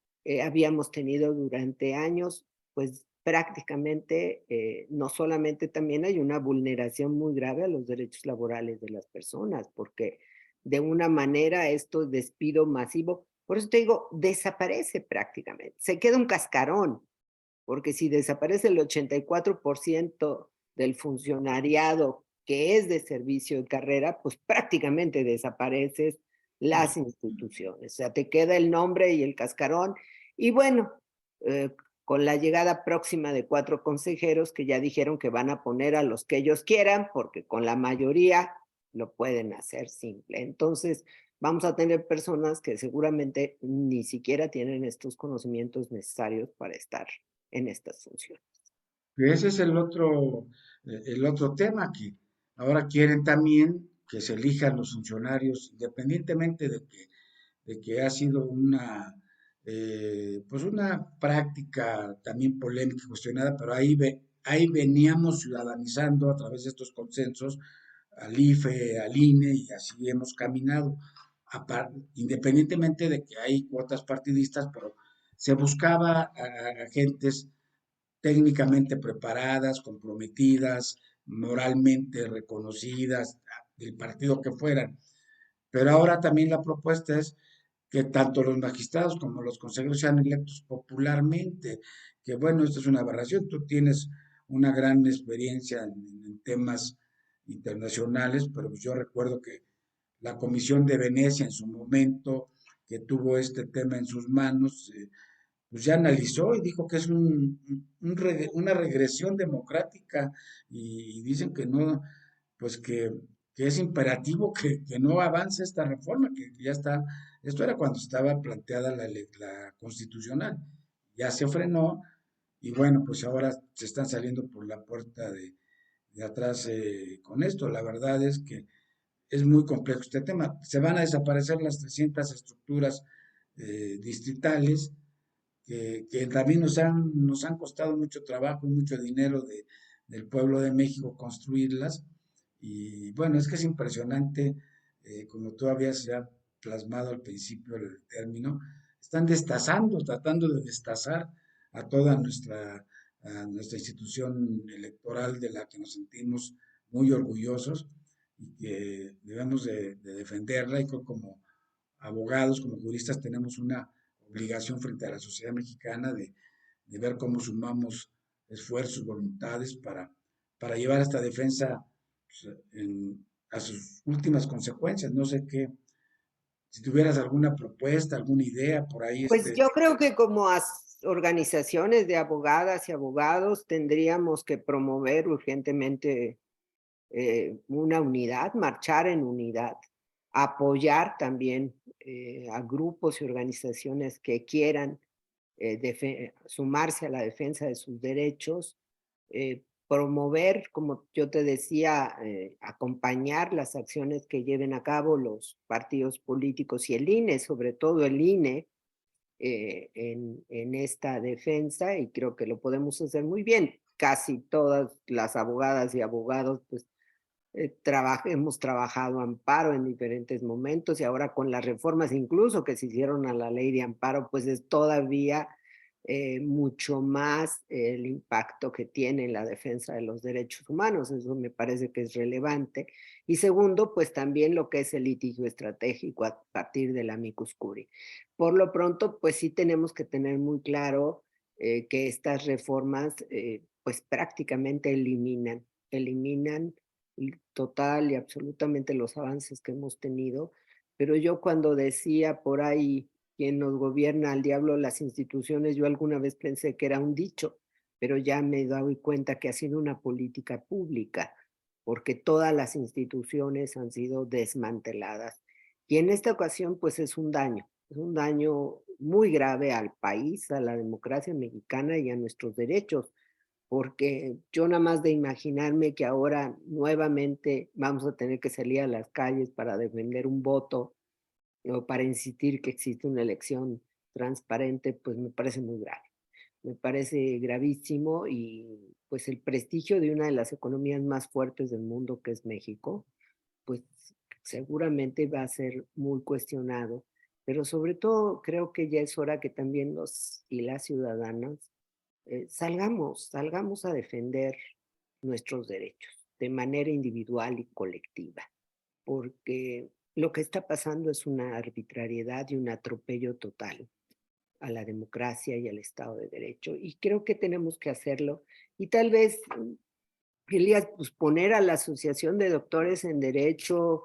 habíamos tenido durante años, pues prácticamente, no solamente también hay una vulneración muy grave a los derechos laborales de las personas, porque de una manera esto es despido masivo. Por eso te digo, desaparece prácticamente, se queda un cascarón, porque si desaparece el 84% del funcionariado que es de servicio de carrera, pues prácticamente desapareces las instituciones. O sea, te queda el nombre y el cascarón. Y bueno, eh, con la llegada próxima de 4 consejeros que ya dijeron que van a poner a los que ellos quieran, porque con la mayoría lo pueden hacer simple. Entonces, vamos a tener personas que seguramente ni siquiera tienen estos conocimientos necesarios para estar en estas funciones. Que ese es el otro tema, que ahora quieren también que se elijan los funcionarios, independientemente de que ha sido pues una práctica también polémica y cuestionada, pero ahí veníamos ciudadanizando a través de estos consensos al IFE, al INE, y así hemos caminado, independientemente de que hay cuotas partidistas, pero se buscaba a gentes técnicamente preparadas, comprometidas, moralmente reconocidas, del partido que fueran. Pero ahora también la propuesta es que tanto los magistrados como los consejeros sean electos popularmente, que bueno, esto es una aberración, tú tienes una gran experiencia en temas internacionales, pero pues yo recuerdo que la Comisión de Venecia en su momento, que tuvo este tema en sus manos, pues ya analizó y dijo que es una regresión democrática y dicen que no, pues que es imperativo que no avance esta reforma, que ya está, esto era cuando estaba planteada la constitucional, ya se frenó y bueno, pues ahora se están saliendo por la puerta de atrás con esto. La verdad es que es muy complejo este tema. Se van a desaparecer las 300 estructuras distritales que también nos han costado mucho trabajo y mucho dinero del pueblo de México construirlas. Y bueno, es que es impresionante, como tú habías ya plasmado al principio el término, están destazando, tratando de destazar a toda a nuestra institución electoral de la que nos sentimos muy orgullosos y que debemos de defenderla y que como abogados, como juristas, tenemos una obligación frente a la sociedad mexicana de ver cómo sumamos esfuerzos, voluntades para llevar esta defensa pues, a sus últimas consecuencias. No sé qué, si tuvieras alguna propuesta, alguna idea por ahí, Pues yo creo que como organizaciones de abogadas y abogados tendríamos que promover urgentemente una unidad, marchar en unidad, apoyar también a grupos y organizaciones que quieran sumarse a la defensa de sus derechos, promover, como yo te decía, acompañar las acciones que lleven a cabo los partidos políticos y el INE, sobre todo el INE, en esta defensa, y creo que lo podemos hacer muy bien. Casi todas las abogadas y abogados pues hemos trabajado amparo en diferentes momentos y ahora con las reformas incluso que se hicieron a la ley de amparo, pues es todavía mucho más el impacto que tiene en la defensa de los derechos humanos. Eso me parece que es relevante. Y segundo, pues también lo que es el litigio estratégico a partir del amicus curiae. Por lo pronto, pues sí tenemos que tener muy claro que estas reformas pues prácticamente eliminan total y absolutamente los avances que hemos tenido, pero yo cuando decía por ahí quien nos gobierna al diablo las instituciones, yo alguna vez pensé que era un dicho, pero ya me he dado cuenta que ha sido una política pública, porque todas las instituciones han sido desmanteladas. Y en esta ocasión, pues es un daño muy grave al país, a la democracia mexicana y a nuestros derechos, porque yo nada más de imaginarme que ahora nuevamente vamos a tener que salir a las calles para defender un voto o para insistir que existe una elección transparente, pues me parece muy grave. Me parece gravísimo y pues el prestigio de una de las economías más fuertes del mundo, que es México, pues seguramente va a ser muy cuestionado, pero sobre todo creo que ya es hora que también los y las ciudadanas salgamos a defender nuestros derechos de manera individual y colectiva, porque lo que está pasando es una arbitrariedad y un atropello total a la democracia y al Estado de Derecho. Y creo que tenemos que hacerlo. Y tal vez, Elías, pues poner a la Asociación de Doctores en Derecho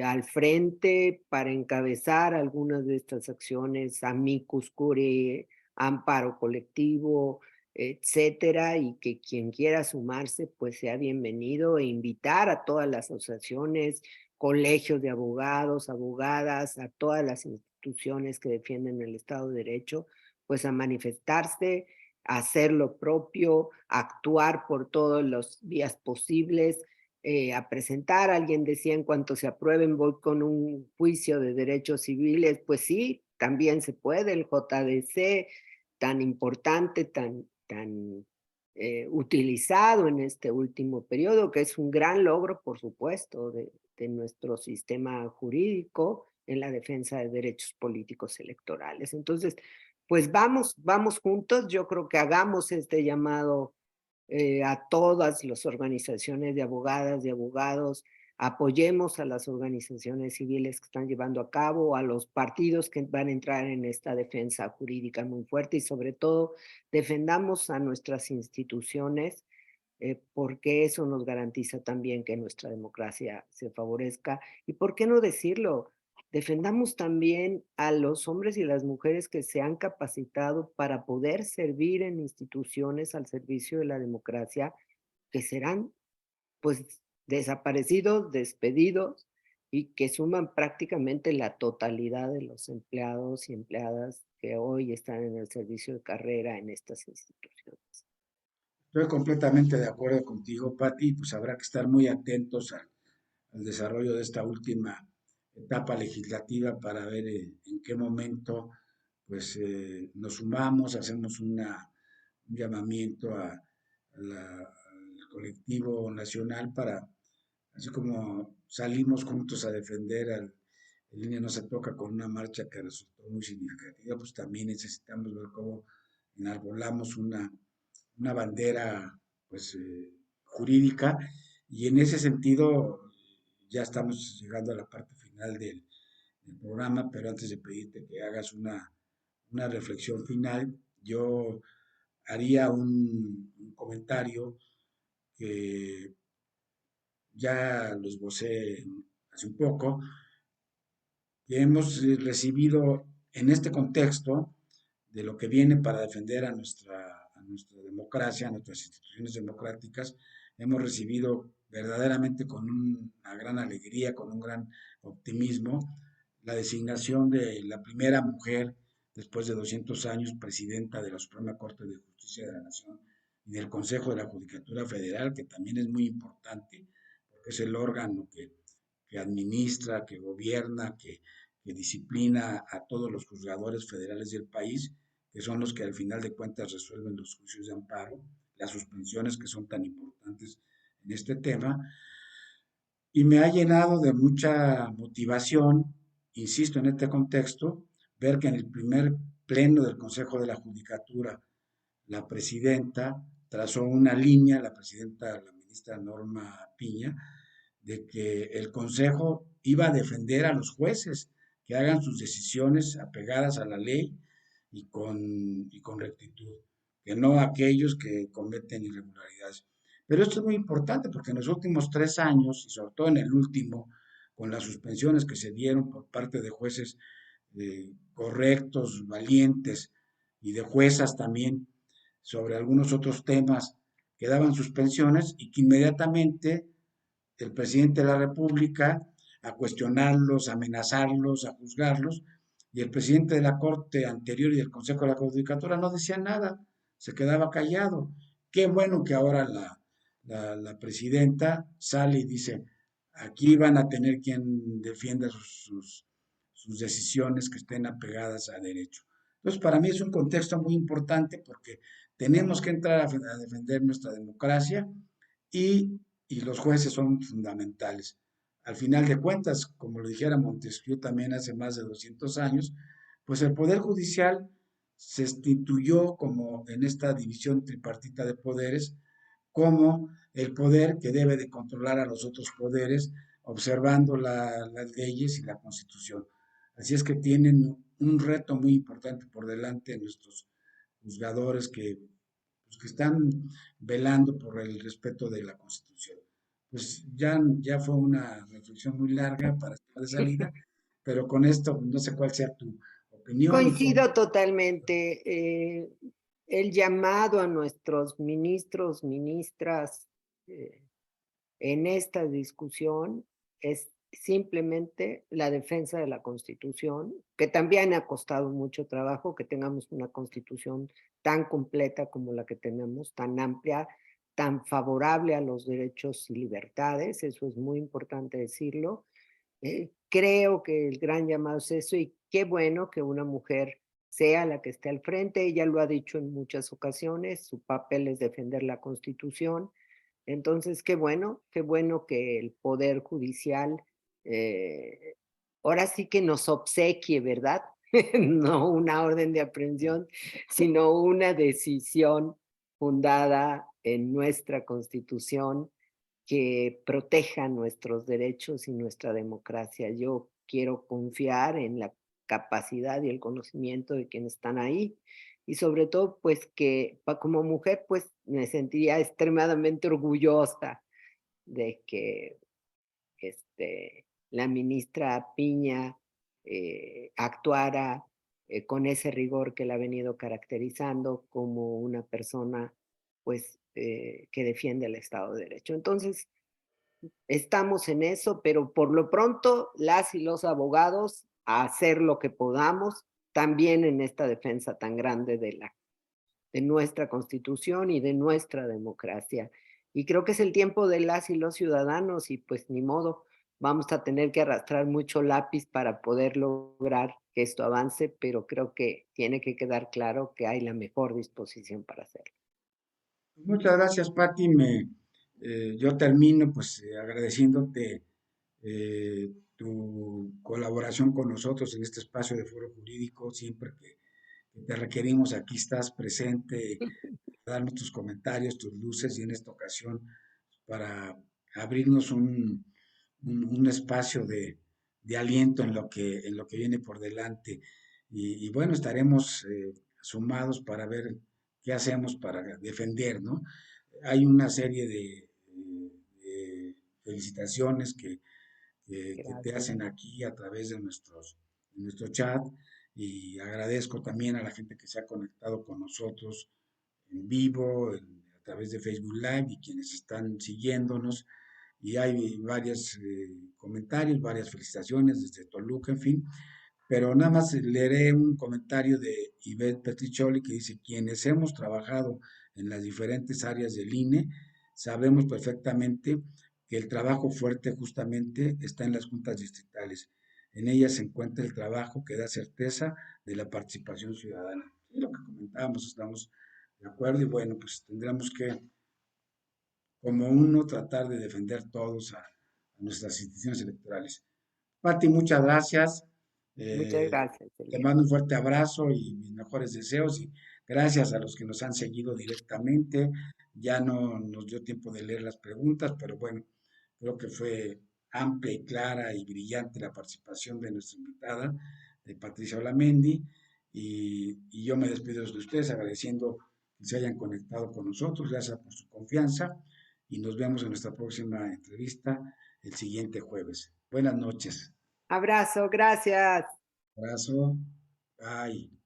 al frente para encabezar algunas de estas acciones, amicus curiae, amparo colectivo, etcétera, y que quien quiera sumarse, pues sea bienvenido e invitar a todas las asociaciones, colegios de abogados, abogadas, a todas las instituciones que defienden el Estado de Derecho, pues a manifestarse, a hacer lo propio, a actuar por todas las vías posibles, a presentar. Alguien decía, en cuanto se aprueben, voy con un juicio de derechos civiles. Pues sí, también se puede. El JDC, tan importante, tan utilizado en este último periodo, que es un gran logro, por supuesto, de nuestro sistema jurídico en la defensa de derechos políticos electorales. Entonces, pues vamos juntos. Yo creo que hagamos este llamado a todas las organizaciones de abogadas, de abogados, apoyemos a las organizaciones civiles que están llevando a cabo, a los partidos que van a entrar en esta defensa jurídica muy fuerte y sobre todo defendamos a nuestras instituciones porque eso nos garantiza también que nuestra democracia se favorezca. Y por qué no decirlo, defendamos también a los hombres y las mujeres que se han capacitado para poder servir en instituciones al servicio de la democracia, que serán pues desaparecidos, despedidos y que suman prácticamente la totalidad de los empleados y empleadas que hoy están en el servicio de carrera en estas instituciones. Estoy completamente de acuerdo contigo, Patti, pues habrá que estar muy atentos al desarrollo de esta última etapa legislativa para ver en qué momento pues nos sumamos, hacemos un llamamiento al colectivo nacional para, así como salimos juntos a defender el INE no se toca con una marcha que resultó muy significativa, pues también necesitamos ver cómo enarbolamos una bandera pues jurídica y en ese sentido ya estamos llegando a la parte final del programa, pero antes de pedirte que hagas una reflexión final, yo haría un comentario que ya lo esbocé hace un poco, que hemos recibido en este contexto de lo que viene para defender a nuestra democracia, a nuestras instituciones democráticas, hemos recibido verdaderamente con una gran alegría, con un gran optimismo, la designación de la primera mujer después de 200 años presidenta de la Suprema Corte de Justicia de la Nación y del Consejo de la Judicatura Federal, que también es muy importante, porque es el órgano que administra, que gobierna, que disciplina a todos los juzgadores federales del país, que son los que al final de cuentas resuelven los juicios de amparo, las suspensiones que son tan importantes en este tema, y me ha llenado de mucha motivación, insisto, en este contexto, ver que en el primer pleno del Consejo de la Judicatura, la presidenta trazó una línea, la presidenta, la ministra Norma Piña, de que el Consejo iba a defender a los jueces que hagan sus decisiones apegadas a la ley y con rectitud, que no aquellos que cometen irregularidades. Pero esto es muy importante porque en los últimos 3 años, y sobre todo en el último, con las suspensiones que se dieron por parte de jueces correctos, valientes, y de juezas también, sobre algunos otros temas que daban suspensiones y que inmediatamente el presidente de la República a cuestionarlos, a amenazarlos, a juzgarlos, y el presidente de la Corte anterior y del Consejo de la Judicatura no decía nada, se quedaba callado. Qué bueno que ahora la presidenta sale y dice, aquí van a tener quien defienda sus decisiones que estén apegadas a derecho. Entonces, para mí es un contexto muy importante porque tenemos que entrar a defender nuestra democracia y los jueces son fundamentales. Al final de cuentas, como lo dijera Montesquieu también hace más de 200 años, pues el Poder Judicial se instituyó como en esta división tripartita de poderes, como el poder que debe de controlar a los otros poderes, observando las leyes y la Constitución. Así es que tienen un reto muy importante por delante nuestros juzgadores que están velando por el respeto de la Constitución. Pues ya fue una reflexión muy larga para estar de salida, pero con esto no sé cuál sea tu opinión y cómo. Coincido totalmente. El llamado a nuestros ministros, ministras, en esta discusión es simplemente la defensa de la Constitución, que también ha costado mucho trabajo que tengamos una Constitución tan completa como la que tenemos, tan amplia, tan favorable a los derechos y libertades, eso es muy importante decirlo. Creo que el gran llamado es eso y qué bueno que una mujer sea la que esté al frente. Ella lo ha dicho en muchas ocasiones, su papel es defender la Constitución. Entonces, qué bueno que el Poder Judicial eh, ahora sí que nos obsequie, ¿verdad? No una orden de aprehensión, sino una decisión fundada en nuestra Constitución que proteja nuestros derechos y nuestra democracia. Yo quiero confiar en la capacidad y el conocimiento de quienes están ahí y sobre todo, pues que como mujer, pues me sentiría extremadamente orgullosa de que la ministra Piña actuara con ese rigor que la ha venido caracterizando como una persona pues que defiende el Estado de Derecho. Entonces, estamos en eso, pero por lo pronto las y los abogados a hacer lo que podamos también en esta defensa tan grande de nuestra Constitución y de nuestra democracia. Y creo que es el tiempo de las y los ciudadanos y pues ni modo, vamos a tener que arrastrar mucho lápiz para poder lograr que esto avance, pero creo que tiene que quedar claro que hay la mejor disposición para hacerlo. Muchas gracias, Patti. Yo termino pues agradeciéndote tu colaboración con nosotros en este espacio de foro jurídico. Siempre que te requerimos, aquí estás presente, darnos tus comentarios, tus luces y en esta ocasión para abrirnos un espacio de aliento en lo que viene por delante. Y bueno, estaremos sumados para ver qué hacemos para defender, ¿no? Hay una serie de felicitaciones que te Gracias. hacen aquí a través de nuestro chat y agradezco también a la gente que se ha conectado con nosotros en vivo, a través de Facebook Live y quienes están siguiéndonos. Y hay varios comentarios, varias felicitaciones desde Toluca, en fin. Pero nada más leeré un comentario de Ivette Petricholi que dice, quienes hemos trabajado en las diferentes áreas del INE, sabemos perfectamente que el trabajo fuerte justamente está en las juntas distritales. En ellas se encuentra el trabajo que da certeza de la participación ciudadana. Y lo que comentábamos, estamos de acuerdo y bueno, pues tendremos que, como uno, tratar de defender todos a nuestras instituciones electorales. Pati, muchas gracias. Muchas Eh, gracias, Te Elías. mando un fuerte abrazo y mis mejores deseos y gracias a los que nos han seguido directamente. Ya no nos dio tiempo de leer las preguntas, pero bueno, creo que fue amplia y clara y brillante la participación de nuestra invitada, de Patricia Olamendi, y yo me despido de ustedes agradeciendo que se hayan conectado con nosotros, gracias por su confianza y nos vemos en nuestra próxima entrevista el siguiente jueves. Buenas noches. Abrazo, gracias. Abrazo. Bye.